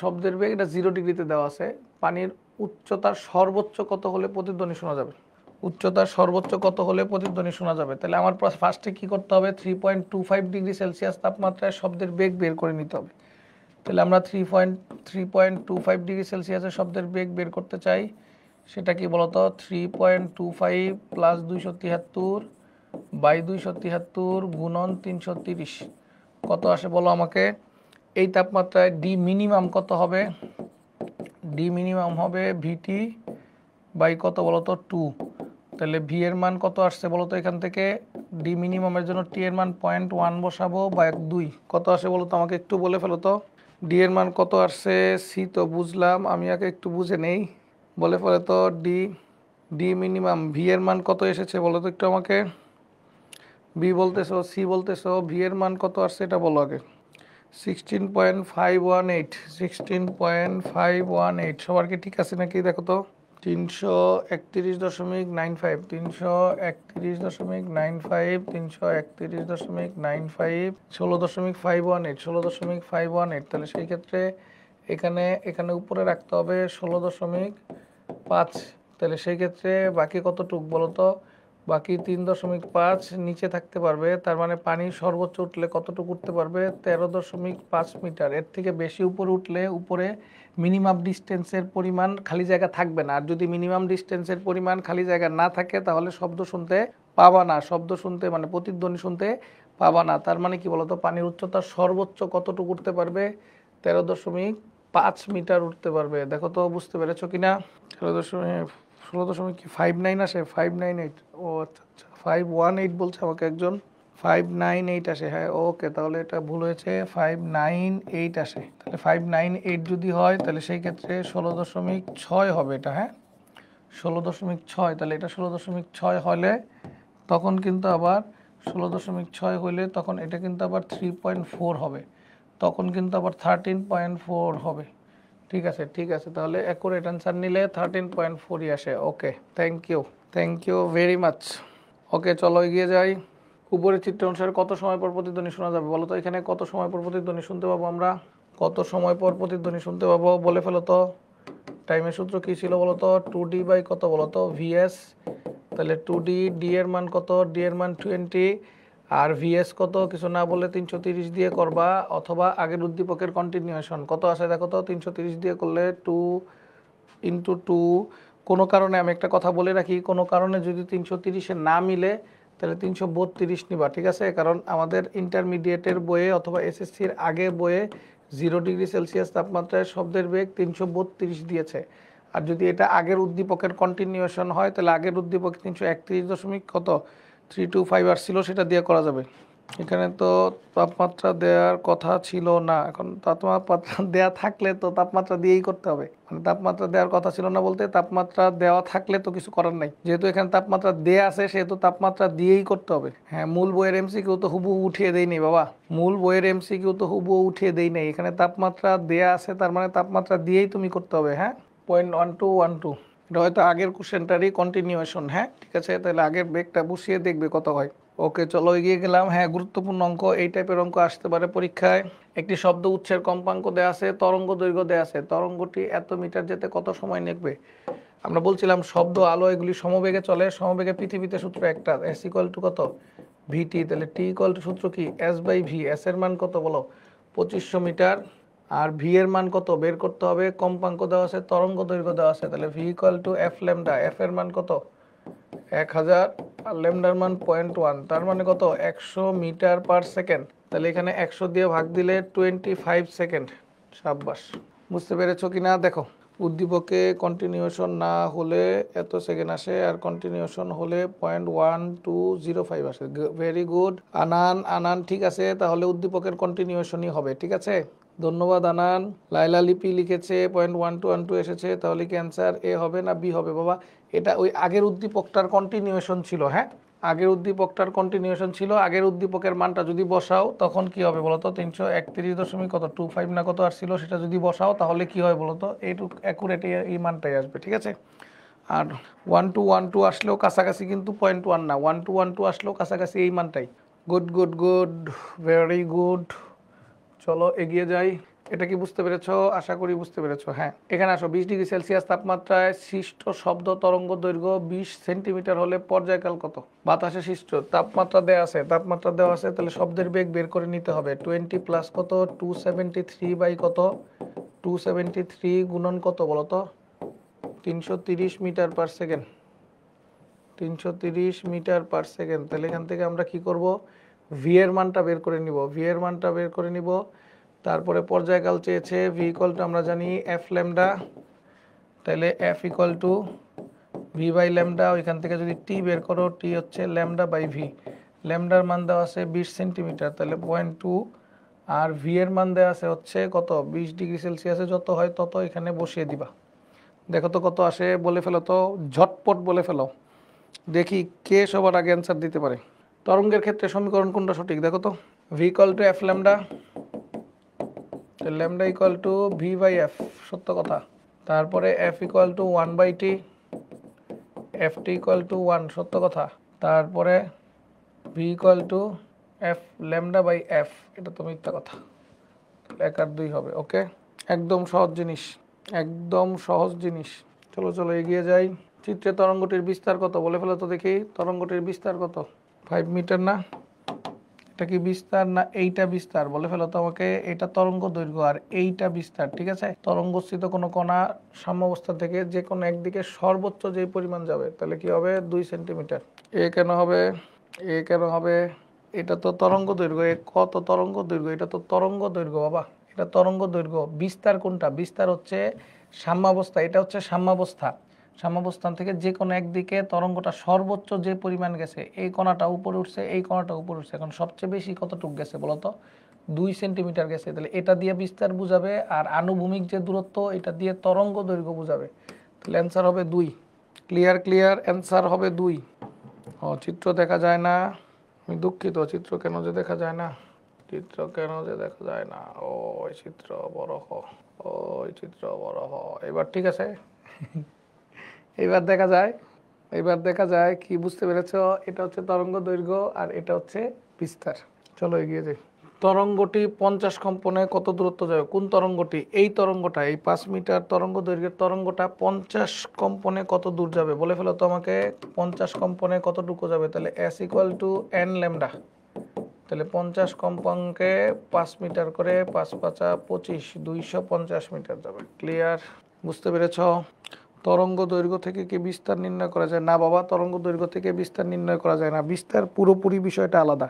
শব্দের বেগ এটা 0 ডিগ্রিতে দেওয়া আছে। পানির উচ্চতার সর্বোচ্চ কত হলে প্রতিধ্বনি শোনা যাবে? উচ্চতার সর্বোচ্চ কত হলে প্রতিধ্বনি শোনা যাবে? তাহলে আমার ফার্স্টে কি করতে হবে? 3.25 ডিগ্রি সেলসিয়াস তাপমাত্রায় শব্দের বেগ বের করে নিতে হবে। তাহলে আমরা 3.25 ডিগ্রি সেলসিয়াসের শব্দের বেগ বের করতে চাই। সেটা কি বলতো? 3.25 প্লাস 273 বাই 273 গুণন 330 কত আসে বলো আমাকে? এই তাপমাত্রায় ডি মিনিমাম কত হবে? ডি মিনিমাম হবে ভিটি বাই কত বলতো? 2। তাহলে ভি এর মান কত আসছে বলতো? এখান থেকে ডি মিনিমামের জন্য টি এর মান 0.1 বসাবো বা 2, কত আসে বলতো আমাকে? একটু বলে ফেলো তো। ডি এর মান কত আসছে, সি তো বুঝলাম, আমি আগে একটু বুঝে নেই বলে পরে তো ডি, ডি মিনিমাম, ভি এর মান কত এসেছে বলো তো একটু আমাকে, বি বলতেছো সি বলতেছো, ভি এর মান কত আসছে এটা বলো আগে। 16.518, 16.518 সবার কি ঠিক আছে নাকি দেখো তো। 331.95, 331.95, 331.95, 16.518, 16.518, তাহলে সেই ক্ষেত্রে এখানে এখানে উপরে রাখতে হবে 16.5, তাহলে সেই ক্ষেত্রে বাকি কতটুক বলো তো, বাকি 3.5 নিচে থাকতে পারবে, তার মানে পানি সর্বোচ্চ উঠলে কতটুকু উঠতে পারবে, 13.5 মিটার। এর থেকে বেশি উপরে উঠলে উপরে মিনিমাম ডিস্টেন্সের পরিমাণ খালি জায়গা থাকবে না, আর যদি মিনিমাম ডিস্টেন্সের পরিমাণ খালি জায়গা না থাকে তাহলে শব্দ শুনতে পাবা না, শব্দ শুনতে মানে প্রতিধ্বনি শুনতে পাবা না। তার মানে কি বলতো, পানির উচ্চতা সর্বোচ্চ কতটুকু উঠতে পারবে, 13.5 মিটার উঠতে পারবে। দেখো তো বুঝতে পেরেছো কিনা। 16.59 আসে, 598, ও আচ্ছা আচ্ছা 518 বলছে আমাকে একজন, 598 আসে, হ্যাঁ ওকে, তাহলে এটা ভুল হয়েছে, 598 আসে। তাহলে 598 যদি হয় তাহলে সেই ক্ষেত্রে 16.6 হবে এটা, হ্যাঁ 16.6, তাহলে এটা 16.6 হলে তখন কিন্তু আবার 16.6 হলে তখন এটা কিন্তু আবার 3.4 হবে, তখন কিন্তু আবার 13.4 হবে। ঠিক আছে ঠিক আছে, তাহলে অ্যাকুরেট অ্যান্সার নিলে 13.4ই আসে। ওকে, থ্যাংক ইউ ভেরি মাচ। ওকে চলো এগিয়ে যাই। উপরের চিত্র অনুসারে কত সময় পর প্রতিধ্বনি শোনা যাবে বলো তো, এখানে কত সময় পর প্রতিধ্বনি শুনতে পাবো আমরা, কত সময় পর প্রতিধ্বনি শুনতে পাবো বলে ফেলো তো। টাইমের সূত্র কী ছিল বলো তো, 2D বাই কত বলো তো, ভিএস। তাহলে 2D, ডি এর মান কত, ডি এর মান 20, আর ভিএস কত কিছু না বলে 330 দিয়ে করবা, অথবা আগের উদ্দীপকের কন্টিনিউয়েশন কত আসে দেখো তো, 330 দিয়ে করলে 2 × 2, কোনো কারণে আমি একটা কথা বলে রাখি, কোনো কারণে যদি 330-এ না মিলে তাহলে 332 নিবা, ঠিক আছে, কারণ আমাদের ইন্টারমিডিয়েটের বইয়ে অথবা এসএসসির আগের বইয়ে 0°C তাপমাত্রায় শব্দের বেগ 332 দিয়েছে। আর যদি এটা আগের উদ্দীপকের কন্টিনিউয়েশন হয় তাহলে আগের উদ্দীপক 331 দশমিক কত 325 আসছিল, সেটা দিয়ে করা যাবে। এখানে তো তাপমাত্রা দেওয়ার কথা ছিল না, এখন তাপমাত্রা দেওয়া থাকলে তো তাপমাত্রা দিয়েই করতে হবে, মানে তাপমাত্রা দেওয়ার কথা ছিল না বলতে তাপমাত্রা দেওয়া থাকলে তো কিছু করার নাই, যেহেতু এখানে তাপমাত্রা দেয়া আছে সেহেতু তাপমাত্রা দিয়েই করতে হবে। হ্যাঁ, মূল বইয়ের এমসিকিউ তো হুবহু উঠিয়ে দেই নেই বাবা, মূল বইয়ের এমসিকিউ তো হুবহু উঠিয়ে দেই নেই, এখানে তাপমাত্রা দেয়া আছে তার মানে তাপমাত্রা দিয়েই তুমি করতে হবে। হ্যাঁ, 0.1212, এটা হয়তো আগের কোশ্চেনটারই কন্টিনিউয়েশন। হ্যাঁ ঠিক আছে, তাহলে আগের বেগটা বসিয়ে দেখবে কত হয়। ওকে চলো এগিয়ে গেলাম। হ্যাঁ, গুরুত্বপূর্ণ অঙ্ক, এই টাইপের অঙ্ক আসতে পারে পরীক্ষায়। একটি শব্দ উচ্ছের কম্পাঙ্ক দেয়া আছে, তরঙ্গ দৈর্ঘ্য দেয়া আছে, তরঙ্গটি এত মিটার যেতে কত সময় নেবে। আমরা বলছিলাম শব্দ আলো এগুলি সমবেগে চলে, সমবেগে পৃথিবীতে সূত্র একটা, এস ইকুয়াল টু কত ভিটি, তাহলে টি ইকুয়াল টু সূত্র কি এস বাই ভি, এস এর মান কত বলো 2500 মিটার, আর ভি এর মান কত বের করতে হবে, কম্পাঙ্ক দেওয়া আছে, তরঙ্গ দৈর্ঘ্য দেওয়া আছে, তাহলে V equal to F lambda, F এর মান কত 1000, আর ল্যামডার মান 0.1, তার মানে কত 100 মিটার পার সেকেন্ড, তাহলে এখানে 100 দিয়ে ভাগ দিলে 25 সেকেন্ড। সাব্বাস, বুঝতে পেরেছো কি না দেখো, উদ্দীপকে কন্টিনিউয়েশন না হলে এত সেকেন্ড আসে, আর কন্টিনিউয়েশন হলে 0.1205 আসে। ভেরি গুড আনান, আনান ঠিক আছে, তাহলে উদ্দীপকের কন্টিনিউয়েশনই হবে। ঠিক আছে, ধন্যবাদ আনান। লাইলা লিপি লিখেছে 0.1212 এসেছে, তাহলে কি অ্যান্সার এ হবে না বি হবে বাবা, এটা ওই আগের উদ্দীপকটার কন্টিনিউয়েশন ছিল। হ্যাঁ, আগের উদ্দীপকটার কন্টিনিউয়েশন ছিল, আগের উদ্দীপকের মানটা যদি বসাও তখন কি হবে বলতো 331 দশমিক কত 25 না কত আসছিল, সেটা যদি বসাও তাহলে কি হয় বলতো এইটুকু অ্যাকুরেট এই মানটাই আসবে। ঠিক আছে, আর 1212 আসলেও কাছাকাছি, কিন্তু 0.1 না, 1212 আসলেও কাছাকাছি এই মানটাই। Good good good, very good. চলো এগিয়ে যাই। এটা কি বুঝতে পেরেছো? আশা করি বুঝতে পেরেছো। হ্যাঁ, এখানে আসো। 20°C তাপমাত্রায় সৃষ্ট শব্দ তরঙ্গ দৈর্ঘ্য 20 সেন্টিমিটার হলে পর্যায়কাল কত। বাতাসে সৃষ্ট তাপমাত্রা দেওয়া আছে, তাপমাত্রা দেওয়া আছে, তাহলে শব্দের বেগ বের করে নিতে হবে। 20 প্লাস কত 273 বাই কত 273 গুণন কত বলতো 330 metre per second, 330 metre per second. তাহলে এখান থেকে আমরা কি করব, ভি এর মানটা বের করে নিব, ভি এর মানটা বের করে নিব। তারপরে পর্যায়কাল চেয়েছে, ভি ইকুয়াল টু আমরা জানি এফ ল্যামডা, তাহলে F equal to V by lambda, ওইখান থেকে যদি টি বের করো, টি হচ্ছে ল্যামডা বাই ভি। ল্যামডার মান দেওয়া আছে 20 সেন্টিমিটার, তাহলে 0.2 আর ভি এর মান দেওয়া আছে হচ্ছে কত 20°C যত হয় তত এখানে বসিয়ে দিবা। দেখো তো কত আসে, বলে ফেলো তো, ঝটপট বলে ফেলো, দেখি কে সবার আগে অ্যান্সার দিতে পারে। তরঙ্গের ক্ষেত্রে সমীকরণ কোনটা সঠিক দেখো তো। V equal to F lambda, lambda equal to V by F, সত্য কথা। তারপরে F equal to 1/t, F T equal to 1, সত্য কথা। তারপরে V equal to F lambda by F, এটা তো মিথ্যা কথা। 1 আর 2 হবে। ওকে, একদম সহজ জিনিস, একদম সহজ জিনিস। চলো চলো এগিয়ে যাই। চিত্রে তরঙ্গটির বিস্তার কত বলে ফেলো তো দেখি। তরঙ্গটির বিস্তার কত? 5 মিটার না? এটা কি বিস্তার না এইটা বিস্তার? বলে ফেলো তো আমাকে। এটা তরঙ্গ দৈর্ঘ্য আর এইটা বিস্তার, ঠিক আছে। তরঙ্গস্থিত কোনো কণা সাম্যাবস্থা থেকে যে কোনো একদিকে সর্বোচ্চ যে পরিমাণ যাবে তাহলে কি হবে 2 সেন্টিমিটার। এ কেন হবে? এ কেন হবে? এটা তো তরঙ্গ দৈর্ঘ্য। এ কত তরঙ্গ দৈর্ঘ্য? এটা তো তরঙ্গ দৈর্ঘ্য বাবা, এটা তরঙ্গ দৈর্ঘ্য। বিস্তার কোনটা? বিস্তার হচ্ছে সাম্যাবস্থা, এটা হচ্ছে সাম্যাবস্থা। সাম্যাবস্থান থেকে যে কোনো একদিকে তরঙ্গটা সর্বোচ্চ যে পরিমাণ গেছে, এই কণাটা উপরে উঠছে, এই কণাটা উপরে উঠছে, এখন সবচেয়ে বেশি কতটুকু গেছে বলো তো? 2 সেন্টিমিটার গেছে। তাহলে এটা দিয়ে বিস্তার বুঝাবে, আর আনুভূমিক যে দূরত্ব এটা দিয়ে তরঙ্গ দৈর্ঘ্য বুঝাবে। তাহলে অ্যান্সার হবে 2। ক্লিয়ার ক্লিয়ার, অ্যান্সার হবে 2। ও চিত্র দেখা যায় না, আমি দুঃখিত। চিত্র কেন যে দেখা যায় না? চিত্র কেন যে দেখা যায় না? ওই চিত্র বড় হ, ওই চিত্র বড় হ। এবার ঠিক আছে, এবার দেখা যায়, এবার দেখা যায় কি বুঝতে পেরেছো? এটা হচ্ছে তরঙ্গ দৈর্ঘ্য আর এটা হচ্ছে বিস্তার। চলো এগিয়ে যাই। তরঙ্গটি 50 কম্পনে কত দূরত্ব যাবে? কোন তরঙ্গটি? এই তরঙ্গটা, এই 5 মিটার তরঙ্গ দৈর্ঘ্যের তরঙ্গটা 50 কম্পনে কত দূর যাবে বলে ফেলো তো আমাকে। 50 কম্পনে কতটুকু যাবে? তাহলে S equal to N lambda. তাহলে 50 কম্পাঙ্কে 5 মিটার করে, 5 5 25, 250 মিটার যাবে। ক্লিয়ার? বুঝতে পেরেছ? তরঙ্গ দৈর্ঘ্য থেকে কি বিস্তার নির্ণয় করা যায়? না বাবা, তরঙ্গ দৈর্ঘ্য থেকে বিস্তার নির্ণয় করা যায় না। বিস্তার পুরোপুরি বিষয়টা আলাদা।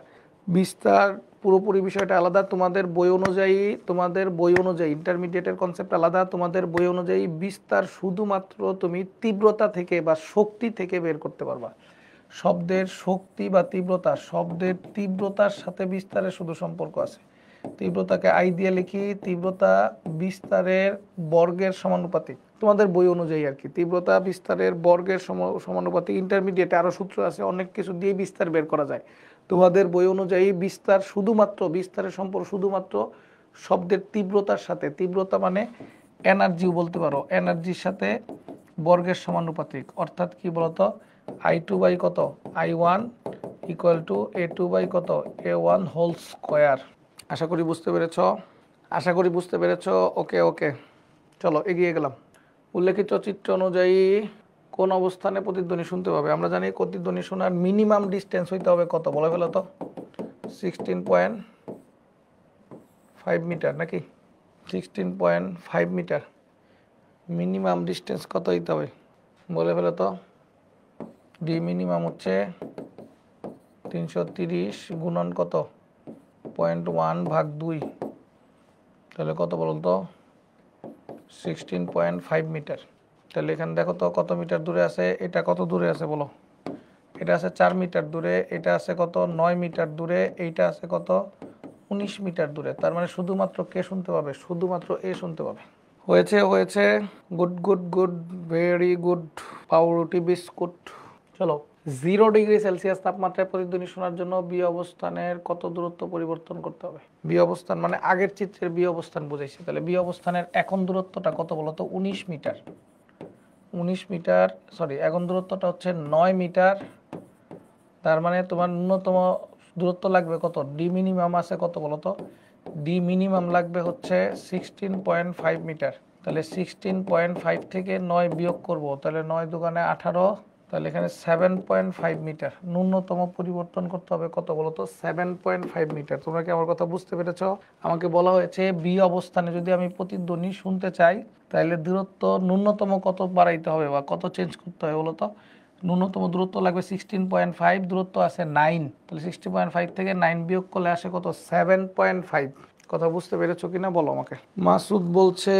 বিস্তার পুরোপুরি বিষয়টা আলাদা। তোমাদের বই অনুযায়ী, তোমাদের বই অনুযায়ী ইন্টারমিডিয়েটের কনসেপ্ট আলাদা। তোমাদের বই অনুযায়ী বিস্তার শুধুমাত্র তুমি তীব্রতা থেকে বা শক্তি থেকে বের করতে পারবা। শব্দের শক্তি বা তীব্রতা, শব্দের তীব্রতার সাথে বিস্তারের শুধু সম্পর্ক আছে। তীব্রতাকে আই দিয়ে লিখি, তীব্রতা বিস্তারের বর্গের সমানুপাতিক। তোমাদের বই অনুযায়ী আর কি, তীব্রতা বিস্তারের বর্গের সমানুপাতিক। ইন্টারমিডিয়েটে আরো সূত্র আছে, অনেক কিছু দিয়ে বিস্তার বের করা যায়। তোমাদের বই অনুযায়ী বিস্তার শুধুমাত্র, বিস্তারের সম্পর্ক শুধুমাত্র শব্দের তীব্রতার সাথে। তীব্রতা মানে এনার্জিও বলতে পারো, এনার্জির সাথে বর্গের সমানুপাতিক। অর্থাৎ কি বলতো, I2 বাই কত? I1 equal to A2 by কত? A1 whole square. আশা করি বুঝতে পেরেছ, আশা করি বুঝতে পেরেছ। ওকে ওকে, চলো এগিয়ে গেলাম। উল্লেখিত চিত্র অনুযায়ী কোন অবস্থানে প্রতিধ্বনি শুনতে পাবে? আমরা জানি প্রতিধ্বনি শোনার মিনিমাম ডিস্টেন্স হইতে হবে কত বলে ফেলো তো। 16.5 মিটার নাকি? 16.5 মিটার মিনিমাম ডিস্টেন্স কত হইতে হবে বলে ফেলো তো। ডি মিনিমাম হচ্ছে 330 গুণন কত? 0.1/2। তাহলে কত বলুন তো? 16.5 মিটার। তাহলে এখানে দেখো তো কত মিটার দূরে আছে। এটা কত দূরে আছে বলো? এটা আছে 4 মিটার দূরে, এটা আছে কত? 9 মিটার দূরে, এইটা আছে কত? 19 মিটার দূরে। তার মানে শুধুমাত্র কে শুনতে পাবে? শুধুমাত্র এ শুনতে পাবে। হয়েছে হয়েছে, good good good, very good, পাউরুটি বিস্কুট। চলো, 0°C তাপমাত্রায় প্রতিধ্বনি শোনার জন্য বি অবস্থানের কত দূরত্ব পরিবর্তন করতে হবে? বি অবস্থান মানে আগের চিত্রের বি অবস্থান বুঝাইছি। তাহলে বি অবস্থানের এখন দূরত্বটা কত বলতো? 19 মিটার। 19 মিটার, সরি, এখন দূরত্বটা হচ্ছে 9 মিটার। তার মানে তোমার ন্যূনতম দূরত্ব লাগবে কত? ডি মিনিমাম আছে কত বলতো? ডি মিনিমাম লাগবে হচ্ছে 16.5 মিটার। তাহলে 16.5 থেকে 9 বিয়োগ করব, তাহলে 9 দুগুণে 18, তাহলে এখানে 7.5 মিটার। ন্যূনতম পরিবর্তন করতে হবে কত বলতো? 7.5 মিটার। তোমরা কি আমার কথা বুঝতে পেরেছো? আমাকে বলা হয়েছে বি অবস্থানে যদি আমি প্রতিধ্বনি শুনতে চাই তাহলে দূরত্ব ন্যূনতম কত বাড়াইতে হবে বা কত চেঞ্জ করতে হবে বলতো? ন্যূনতম দূরত্ব লাগবে 16.5, দূরত্ব আছে 9। তাহলে 16.5 থেকে 9 বিয়োগ করলে আসে কত? 7.5। কথা বুঝতে পেরেছো কিনা বলো আমাকে। মাসুদ বলছে,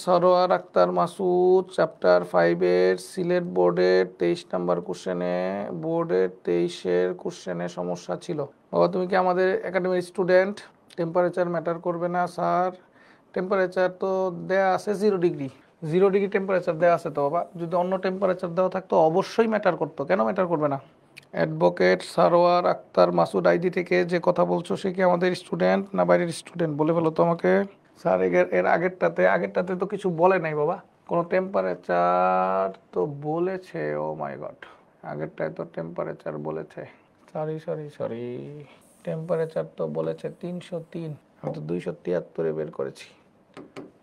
সরোয়ার আক্তার মাসুদ, চ্যাপ্টার 5-এর সিলেট বোর্ডের 23 নাম্বার কোশ্চেনে, বোর্ডের 23-এর কোশ্চেনে সমস্যা ছিল। বাবা তুমি কি আমাদের একাডেমির স্টুডেন্ট? টেম্পারেচার ম্যাটার করবে না স্যার, টেম্পারেচার তো দেয়া আছে 0 ডিগ্রি, 0 ডিগ্রি টেম্পারেচার দেওয়া আছে তো বাবা, যদি অন্য টেম্পারেচার দেওয়া থাকতো অবশ্যই ম্যাটার করতো, কেন ম্যাটার করবে না? অ্যাডভোকেট সারোয়ার আক্তার মাসুদ আইডি থেকে যে কথা বলছো সে কি আমাদের স্টুডেন্ট না বাইরের স্টুডেন্ট বলে ফেলো তো আমাকে। স্যার এর আগেরটাতে তো কিছু বলে নাই বাবা, কোনো টেম্পারেচার তো বলেছে, ও মাই গড, আগেরটায় তো টেম্পারেচার বলেছে, সরি সরি সরি, টেম্পারেচার তো বলেছে 303, আমি তো 273 বের করেছি,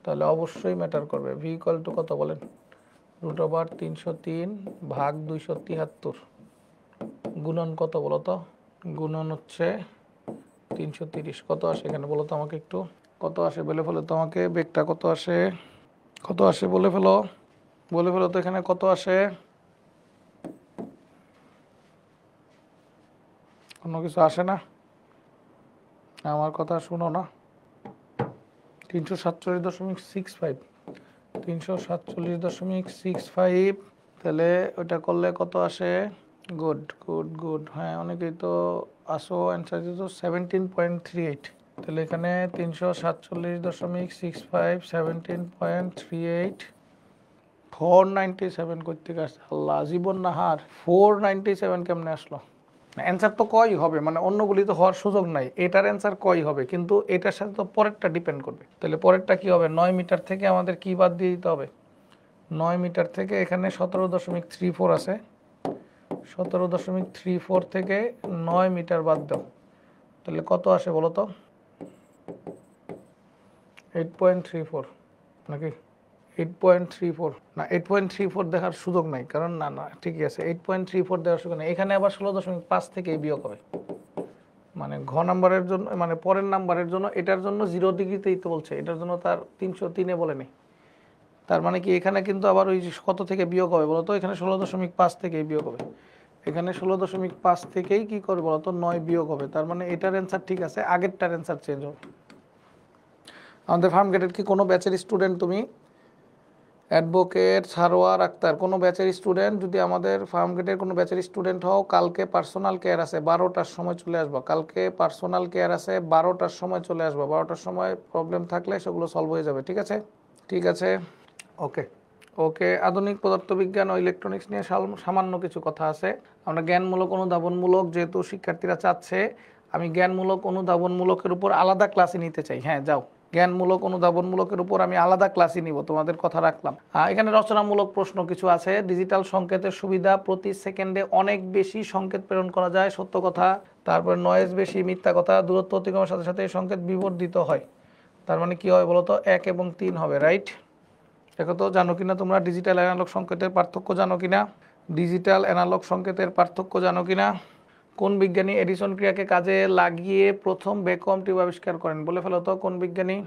তাহলে অবশ্যই ম্যাটার করবে। ভি ইকুয়াল টু কত বলেন, √303 ভাগ 273 গুণন কত বলো তো, গুণন হচ্ছে 330, কত আসে এখানে বলো তো আমাকে একটু, কত আসে বলে ফেলো তো আমাকে, বেগটা কত আসে, কত আসে বলে ফেলো, বলে ফেলো তো এখানে কত আসে, কোনো কিছু আসে না, আমার কথা শুনো না। 347.65, 347.65, তাহলে ওইটা করলে কত আসে, গুড গুড গুড, হ্যাঁ অনেকেই তো আসো, অ্যান্সার দিত 17.38, তাহলে এখানে 347.65, 17.38, 497 করতে গেছে, আল্লাহ জীবন নাহার 497 কেমনে আসলো? অ্যান্সার তো কই হবে, মানে অন্যগুলি তো হওয়ার সুযোগ নাই, এটার অ্যান্সার কই হবে, কিন্তু এটার সাথে তো পরেরটা ডিপেন্ড করবে, তাহলে পরেরটা কি হবে, 9 মিটার থেকে আমাদের কি বাদ দিয়ে দিতে হবে, 9 মিটার থেকে এখানে 17.34 আছে, 17.34 থেকে 9 মিটার বাদ দাও, তাহলে কত আসে বলো তো, 8.34 নাকি, 8.34 না, 8.34 দেখার সুযোগ নাই, কারণ না না ঠিকই আছে, 8.34 দেওয়ার সুযোগ নেই, এখানে আবার 16.5 থেকে বিয়োগ হবে, মানে ঘ নাম্বারের জন্য, মানে পরের নাম্বারের জন্য, এটার জন্য 0 ডিগ্রিতেই তো বলছে, এটার জন্য তার 303-এ বলে নেই, তার মানে কি এখানে কিন্তু আবার ওই কত থেকে বিয়োগ হবে বলতো, এখানে 16.5 থেকেই বিয়োগ হবে, এখানে 16.5 থেকেই কি করবে বলতো, 9 বিয়োগ হবে, তার মানে এটার অ্যান্সার ঠিক আছে, আগেরটার অ্যান্সার চেঞ্জ হবে। আমাদের ফার্ম গেটের কি কোনো ব্যাচের স্টুডেন্ট তুমি? অ্যাডভোকেট সারোয়ার আক্তার, কোনো ব্যাচের স্টুডেন্ট? যদি আমাদের ফার্ম গেটের কোনো ব্যাচের স্টুডেন্ট হও, কালকে পার্সোনাল কেয়ার আছে 12টার সময় চলে আসবো, কালকে পার্সোনাল কেয়ার আছে 12টার সময় চলে আসবো, 12টার সময় প্রবলেম থাকলে সেগুলো সলভ হয়ে যাবে, ঠিক আছে? ঠিক আছে, ওকে ওকে। আধুনিক পদার্থবিজ্ঞান ও ইলেকট্রনিক্স নিয়ে সামান্য কিছু কথা আছে, আমরা জ্ঞানমূলক অনুধাবনমূলক, যেহেতু শিক্ষার্থীরা চাচ্ছে আমি জ্ঞানমূলক অনুধাবনমূলকের উপর আলাদা ক্লাসে নিতে চাই, হ্যাঁ যাও, জ্ঞানমূলক অনুধাবনমূলকের উপর আমি আলাদা ক্লাসই নিব, তোমাদের কথা রাখলাম। এখানে রচনামূলক প্রশ্ন কিছু আছে, ডিজিটাল সংকেতের সুবিধা, প্রতি সেকেন্ডে অনেক বেশি সংকেত প্রেরণ করা যায়, সত্য কথা, তারপর নয়েজ বেশি, মিথ্যা কথা, দূরত্ব অতিক্রমের সাথে সাথে এই সংকেত বিবর্ধিত হয়, তার মানে কি হয় বলতো, 1 এবং 3 হবে, রাইট? দেখো তো জানো কিনা তোমরা ডিজিটাল অ্যানালগ সংকেতের পার্থক্য জানো কিনা, ডিজিটাল অ্যানালগ সংকেতের পার্থক্য জানো কিনা? কোন বিজ্ঞানী এডিসন ক্রিয়াকে কাজে লাগিয়ে প্রথম ভ্যাকুয়াম টিউব আবিষ্কার করেন বলে ফেলো তো, কোন বিজ্ঞানী,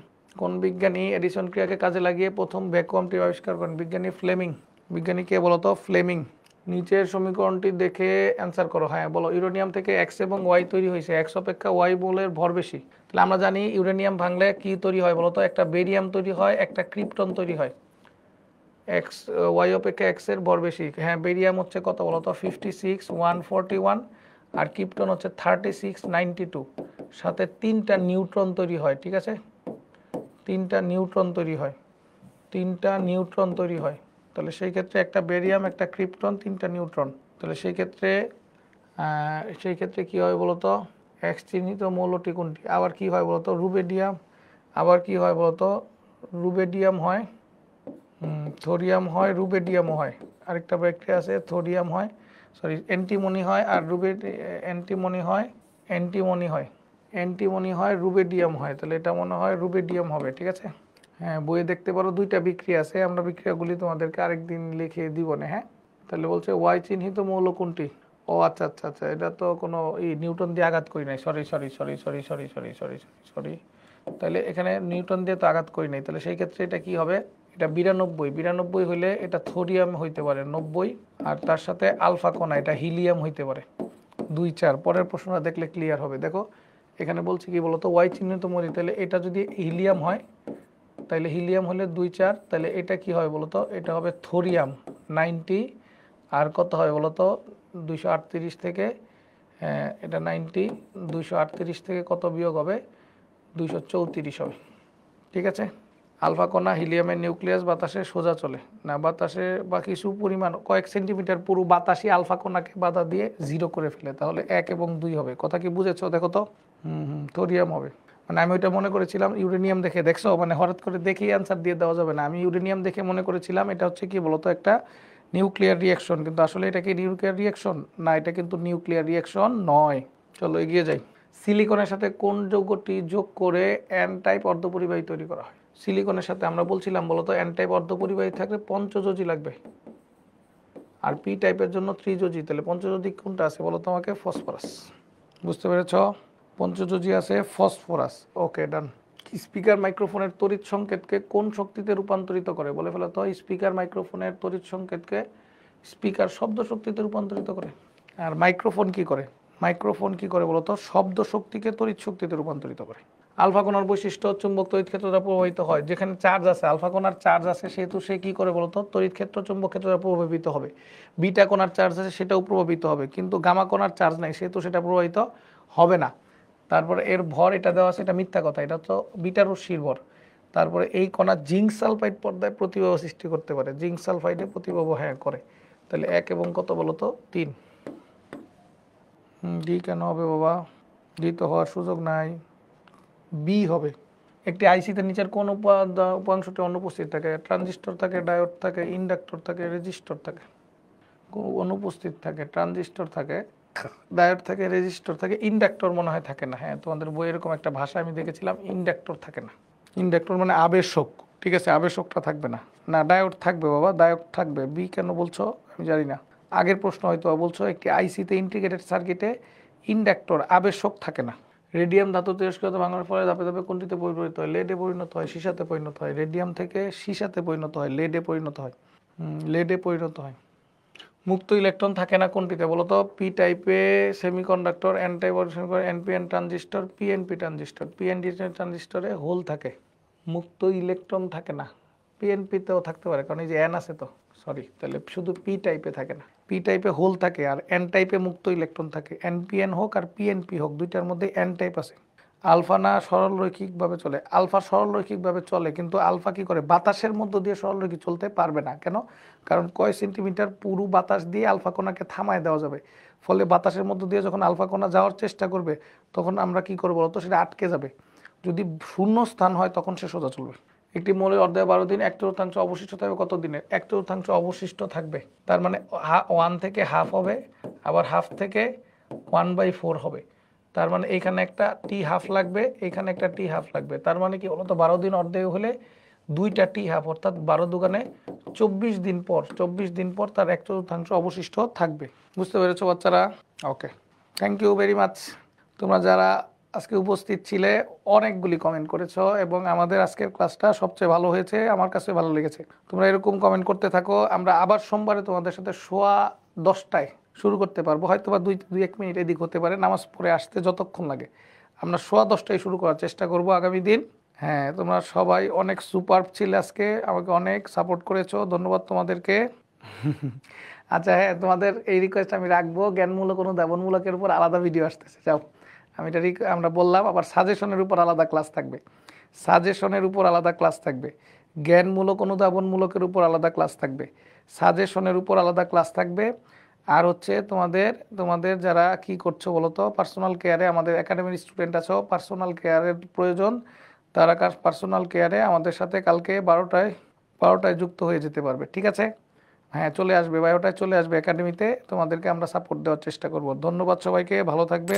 কোন বিজ্ঞানী এডিসন ক্রিয়াকে কাজে লাগিয়ে প্রথম ভ্যাকুয়াম টিউব আবিষ্কার করেন? বিজ্ঞানী ফ্লেমিং। বিজ্ঞানী কে বলো তো? ফ্লেমিং। নিচের সমীকরণটি দেখে অ্যান্সার করো, হ্যাঁ বলো। ইউরেনিয়াম থেকে এক্স এবং ওয়াই তৈরি হয়েছে, এক্স অপেক্ষা ওয়াই বলের ভর বেশি, তাহলে আমরা জানি ইউরেনিয়াম ভাঙলে কি তৈরি হয় বলো তো, একটা বেরিয়াম তৈরি হয়, একটা ক্রিপ্টন তৈরি হয়, এক্স ওয়াই অপেক্ষা এক্স এর ভর বেশি, হ্যাঁ বেরিয়াম হচ্ছে কত বলো তো, 56 141, আর ক্রিপ্টন হচ্ছে 36 92, সাথে 3টা নিউট্রন তৈরি হয়, ঠিক আছে, 3টা নিউট্রন তৈরি হয়, 3টা নিউট্রন তৈরি হয়, তাহলে সেই ক্ষেত্রে একটা বেরিয়াম, একটা ক্রিপ্টন, 3টা নিউট্রন, তাহলে সেই ক্ষেত্রে কি হয় বলতো, এক্স চিহ্নিত মৌলটি কোনটি? আবার কি হয় বলতো, রুবেডিয়াম, আবার কি হয় বলতো, রুবেডিয়াম হয়, থোরিয়াম হয়, রুবেডিয়ামও হয়, আরেকটা ব্যাকটেরিয়া আছে থোরিয়াম হয়, সরি অ্যান্টিমনি হয়, আর অ্যান্টিমনি হয়, অ্যান্টিমনি হয়, রুবেডিয়াম হয়, তাহলে এটা মনে হয় রুবেডিয়াম হবে, ঠিক আছে? হ্যাঁ বইয়ে দেখতে পারো 2টা বিক্রিয়া আছে, আমরা বিক্রিয়াগুলি তোমাদেরকে আরেকদিন লিখে দিব না, হ্যাঁ। তাহলে বলছে ওয়াই চিহ্নিত মৌল কোনটি? ও আচ্ছা আচ্ছা আচ্ছা, এটা তো কোনো নিউটন দিয়ে আঘাত করি নাই, sorry sorry sorry sorry sorry sorry sorry sorry, তাহলে এখানে নিউটন দিয়ে তো আঘাত করি নাই, তাহলে সেই ক্ষেত্রে এটা কি হবে, এটা 92 হইলে এটা থোরিয়াম হইতে পারে 90, আর তার সাথে আলফা কণা, এটা হিলিয়াম হইতে পারে 2 4। পরের প্রশ্নটা দেখলে ক্লিয়ার হবে, দেখো এখানে বলছে কি বলতো, ওয়াই চিহ্নিত মৌল, তাহলে এটা যদি হিলিয়াম হয়, তাহলে হিলিয়াম হলে 2 4, তাহলে এটা কি হয় বলতো, এটা হবে থোরিয়াম 90, আর কত হয় বলতো 238 থেকে, এটা 90, 238 থেকে কত বিয়োগ হবে, 234 হবে। ঠিক আছে, আলফা কণা হিলিয়ামের নিউক্লিয়াস বাতাসে সোজা চলে না, বাতাসে বা কিছু পরিমাণ কয়েক সেন্টিমিটার পুরো বাতাসই আলফা কণাকে বাধা দিয়ে 0 করে ফেলে, তাহলে 1 এবং 2 হবে। কথা কি বুঝেছো? দেখো তো, থোরিয়াম হবে। মানে আমি ওইটা মনে করেছিলাম ইউরেনিয়াম দেখে, দেখছো মানে হঠাৎ করে দেখেই অ্যান্সার দিয়ে দেওয়া যাবে না। আমি ইউরেনিয়াম দেখে মনে করেছিলাম এটা হচ্ছে কি বলতো একটা নিউক্লিয়ার রিয়াকশন, কিন্তু আসলে এটা কি নিউক্লিয়ার রিয়াকশন না, এটা কিন্তু নিউক্লিয়ার রিয়াকশন নয়। চলো এগিয়ে যাই। সিলিকনের সাথে কোন যৌগটি যোগ করে এন টাইপ অর্ধপরিবাহী তৈরি করা হয়? সিলিকনের সাথে আমরা বলছিলাম বলতো এন টাইপ অর্ধপরিবাহী থাকলে পঞ্চযোজী লাগবে, আর পি টাইপের জন্য ত্রিযোজী। তাহলে পঞ্চযোজী কোনটা আছে বলো তোমাকে? ফসফরাস। বুঝতে পেরেছ? পঞ্চযোজী আছে ফসফরাস। ওকে, ডান। স্পিকার মাইক্রোফোনের তড়িৎ সংকেতকে কোন শক্তিতে রূপান্তরিত করে? বলে ফেলো তো। স্পিকার মাইক্রোফোনের তড়িৎ সংকেতকে স্পিকার শব্দ শক্তিতে রূপান্তরিত করে। আর মাইক্রোফোন কি করে? মাইক্রোফোন কি করে বলতো? শব্দ শক্তিকে তড়িৎ শক্তিতে রূপান্তরিত করে। আলফা কণার বৈশিষ্ট্য চুম্বক তড়িৎ ক্ষেত্র দ্বারা প্রভাবিত হয়। যেখানে চার্জ আছে, আলফা কণার চার্জ আছে, সেহেতু সে কি করে বলতো? তড়িৎ ক্ষেত্র চুম্বক ক্ষেত্র দ্বারা প্রভাবিত হবে। বিটা কণার চার্জ আছে, সেটাও প্রভাবিত হবে, কিন্তু গামা কণার চার্জ নাই, সেহেতু সেটা প্রভাবিত হবে না। তারপরে এর ভর এটা দেওয়া আছে, এটা মিথ্যা কথা, এটা তো বিটা রশ্মির ভর। তারপরে এই কণা জিঙ্ক সালফাইড পর্দায় প্রতিভাব সৃষ্টি করতে পারে। জিঙ্ক সালফাইডে প্রতিভাব হ্যাঁ করে। তাহলে 1 এবং কত বলতো? 3। ডি কেন হবে বাবা? ডি তো হওয়ার সুযোগ নাই, বি হবে। একটি আইসিতে নিচের কোন উপাংশটি অনুপস্থিত থাকে? ট্রানজিস্টর থাকে, ডায়োড থাকে, ইন্ডাক্টর থাকে, রেজিস্টর থাকে। অনুপস্থিত থাকে, ট্রানজিস্টর থাকে, ডায়োড থাকে, রেজিস্টর থাকে, ইন্ডাক্টর মনে হয় থাকে না। হ্যাঁ, তোমাদের বই এরকম একটা ভাষা আমি দেখেছিলাম, ইন্ডাক্টর থাকে না। ইন্ডাক্টর মানে আবেশক, ঠিক আছে, আবেশকটা থাকবে না। না, ডায়োড থাকবে বাবা, ডায়োড থাকবে। বি কেন বলছো আমি জানি না। আগের প্রশ্ন হয়তো বলছো একটি আইসিতে ইন্টিগ্রেটেড সার্কিটে ইন্ডাক্টর আবেশক থাকে না। রেডিয়াম ধাতু তেজস্ক্রিয়তা ভাঙার ফলে ধাপে ধাপে কোনটিতে পরিণত হয়? লেডে পরিণত হয়, সীসাতে পরিণত হয়। রেডিয়াম থেকে সীসাতে পরিণত হয়, লেডে পরিণত হয়। লেডে পরিণত হয়। মুক্ত ইলেকট্রন থাকে না কোনটিতে বলতো? পি টাইপে semiconductor, N type NPN transistor, PNP transistor. PNP ট্রানজিস্টরে হোল থাকে, মুক্ত ইলেকট্রন থাকে না। পিএনপিতেও থাকতে পারে, কারণ এই যে এন আছে তো, সরি, তাহলে শুধু পি টাইপে থাকে না। পি টাইপে হোল থাকে আর এন টাইপে মুক্ত ইলেকট্রন থাকে। এনপিএন হোক আর পিএনপি হোক, দুইটার মধ্যে এন টাইপ আছে। আলফা না সরল রৈখিকভাবে চলে? আলফা সরল রৈখিকভাবে চলে, কিন্তু আলফা কি করে? বাতাসের মধ্য দিয়ে সরল রৈখিক চলতে পারবে না। কেন? কারণ কয় সেন্টিমিটার পুরো বাতাস দিয়ে আলফা কণাকে থামায় দেওয়া যাবে। ফলে বাতাসের মধ্য দিয়ে যখন আলফা কণা যাওয়ার চেষ্টা করবে, তখন আমরা কি করবো বলতো? সেটা আটকে যাবে। যদি শূন্য স্থান হয় তখন সে সোজা চলবে। একটি মৌলের অর্ধে 12 দিন, 1/4 অবশিষ্ট থাকবে কত দিনে? 1/4 অবশিষ্ট থাকবে, তার মানে 1 থেকে হাফ হবে, আবার হাফ থেকে 1/4 হবে। তার মানে এইখানে একটা টি হাফ লাগবে, এইখানে একটা টি হাফ লাগবে। তার মানে কি বলতো? 12 দিন অর্ধেক হলে 2টা টি হাফ, অর্থাৎ 12 দুগুণে 24 দিন পর, 24 দিন পর তার 1/4 অবশিষ্ট থাকবে। বুঝতে পেরেছো বাচ্চারা? ওকে, থ্যাংক ইউ ভেরি মাচ। তোমরা যারা আজকে উপস্থিত ছিলে, অনেকগুলি কমেন্ট করেছো, এবং আমাদের আজকের ক্লাসটা সবচেয়ে ভালো হয়েছে, আমার কাছে ভালো লেগেছে। তোমরা এরকম কমেন্ট করতে থাকো। আমরা আবার সোমবারে তোমাদের সাথে 10:15 শুরু করতে পারবো, হয়তো বা 2-1 মিনিট এদিক হতে পারে, নামাজ পড়ে আসতে যতক্ষণ লাগে। আমরা 10:15 শুরু করার চেষ্টা করব আগামী দিন। হ্যাঁ, তোমরা সবাই অনেক সুপারব ছিলে আজকে, আমাকে অনেক সাপোর্ট করেছো, ধন্যবাদ তোমাদেরকে। আচ্ছা হ্যাঁ, তোমাদের এই রিকোয়েস্ট আমি রাখবো, জ্ঞানমূলক অনুধাবনমূলকের উপর আলাদা ভিডিও আসতেছে, যাও। আমি এটা আমরা বললাম, আবার সাজেশনের উপর আলাদা ক্লাস থাকবে, সাজেশনের উপর আলাদা ক্লাস থাকবে, জ্ঞানমূলক অনুধাবনমূলকের উপর আলাদা ক্লাস থাকবে, সাজেশনের উপর আলাদা ক্লাস থাকবে। আর হচ্ছে তোমাদের যারা কি করছো বলো তো, পার্সোনাল কেয়ারে, আমাদের একাডেমির স্টুডেন্ট আছো, পার্সোনাল কেয়ারের প্রয়োজন, তারা পার্সোনাল কেয়ারে আমাদের সাথে কালকে 12টায় যুক্ত হয়ে যেতে পারবে, ঠিক আছে? হ্যাঁ, চলে আসবে, 12টায় চলে আসবে একাডেমিতে, তোমাদেরকে আমরা সাপোর্ট দেওয়ার চেষ্টা করব। ধন্যবাদ সবাইকে, ভালো থাকবে।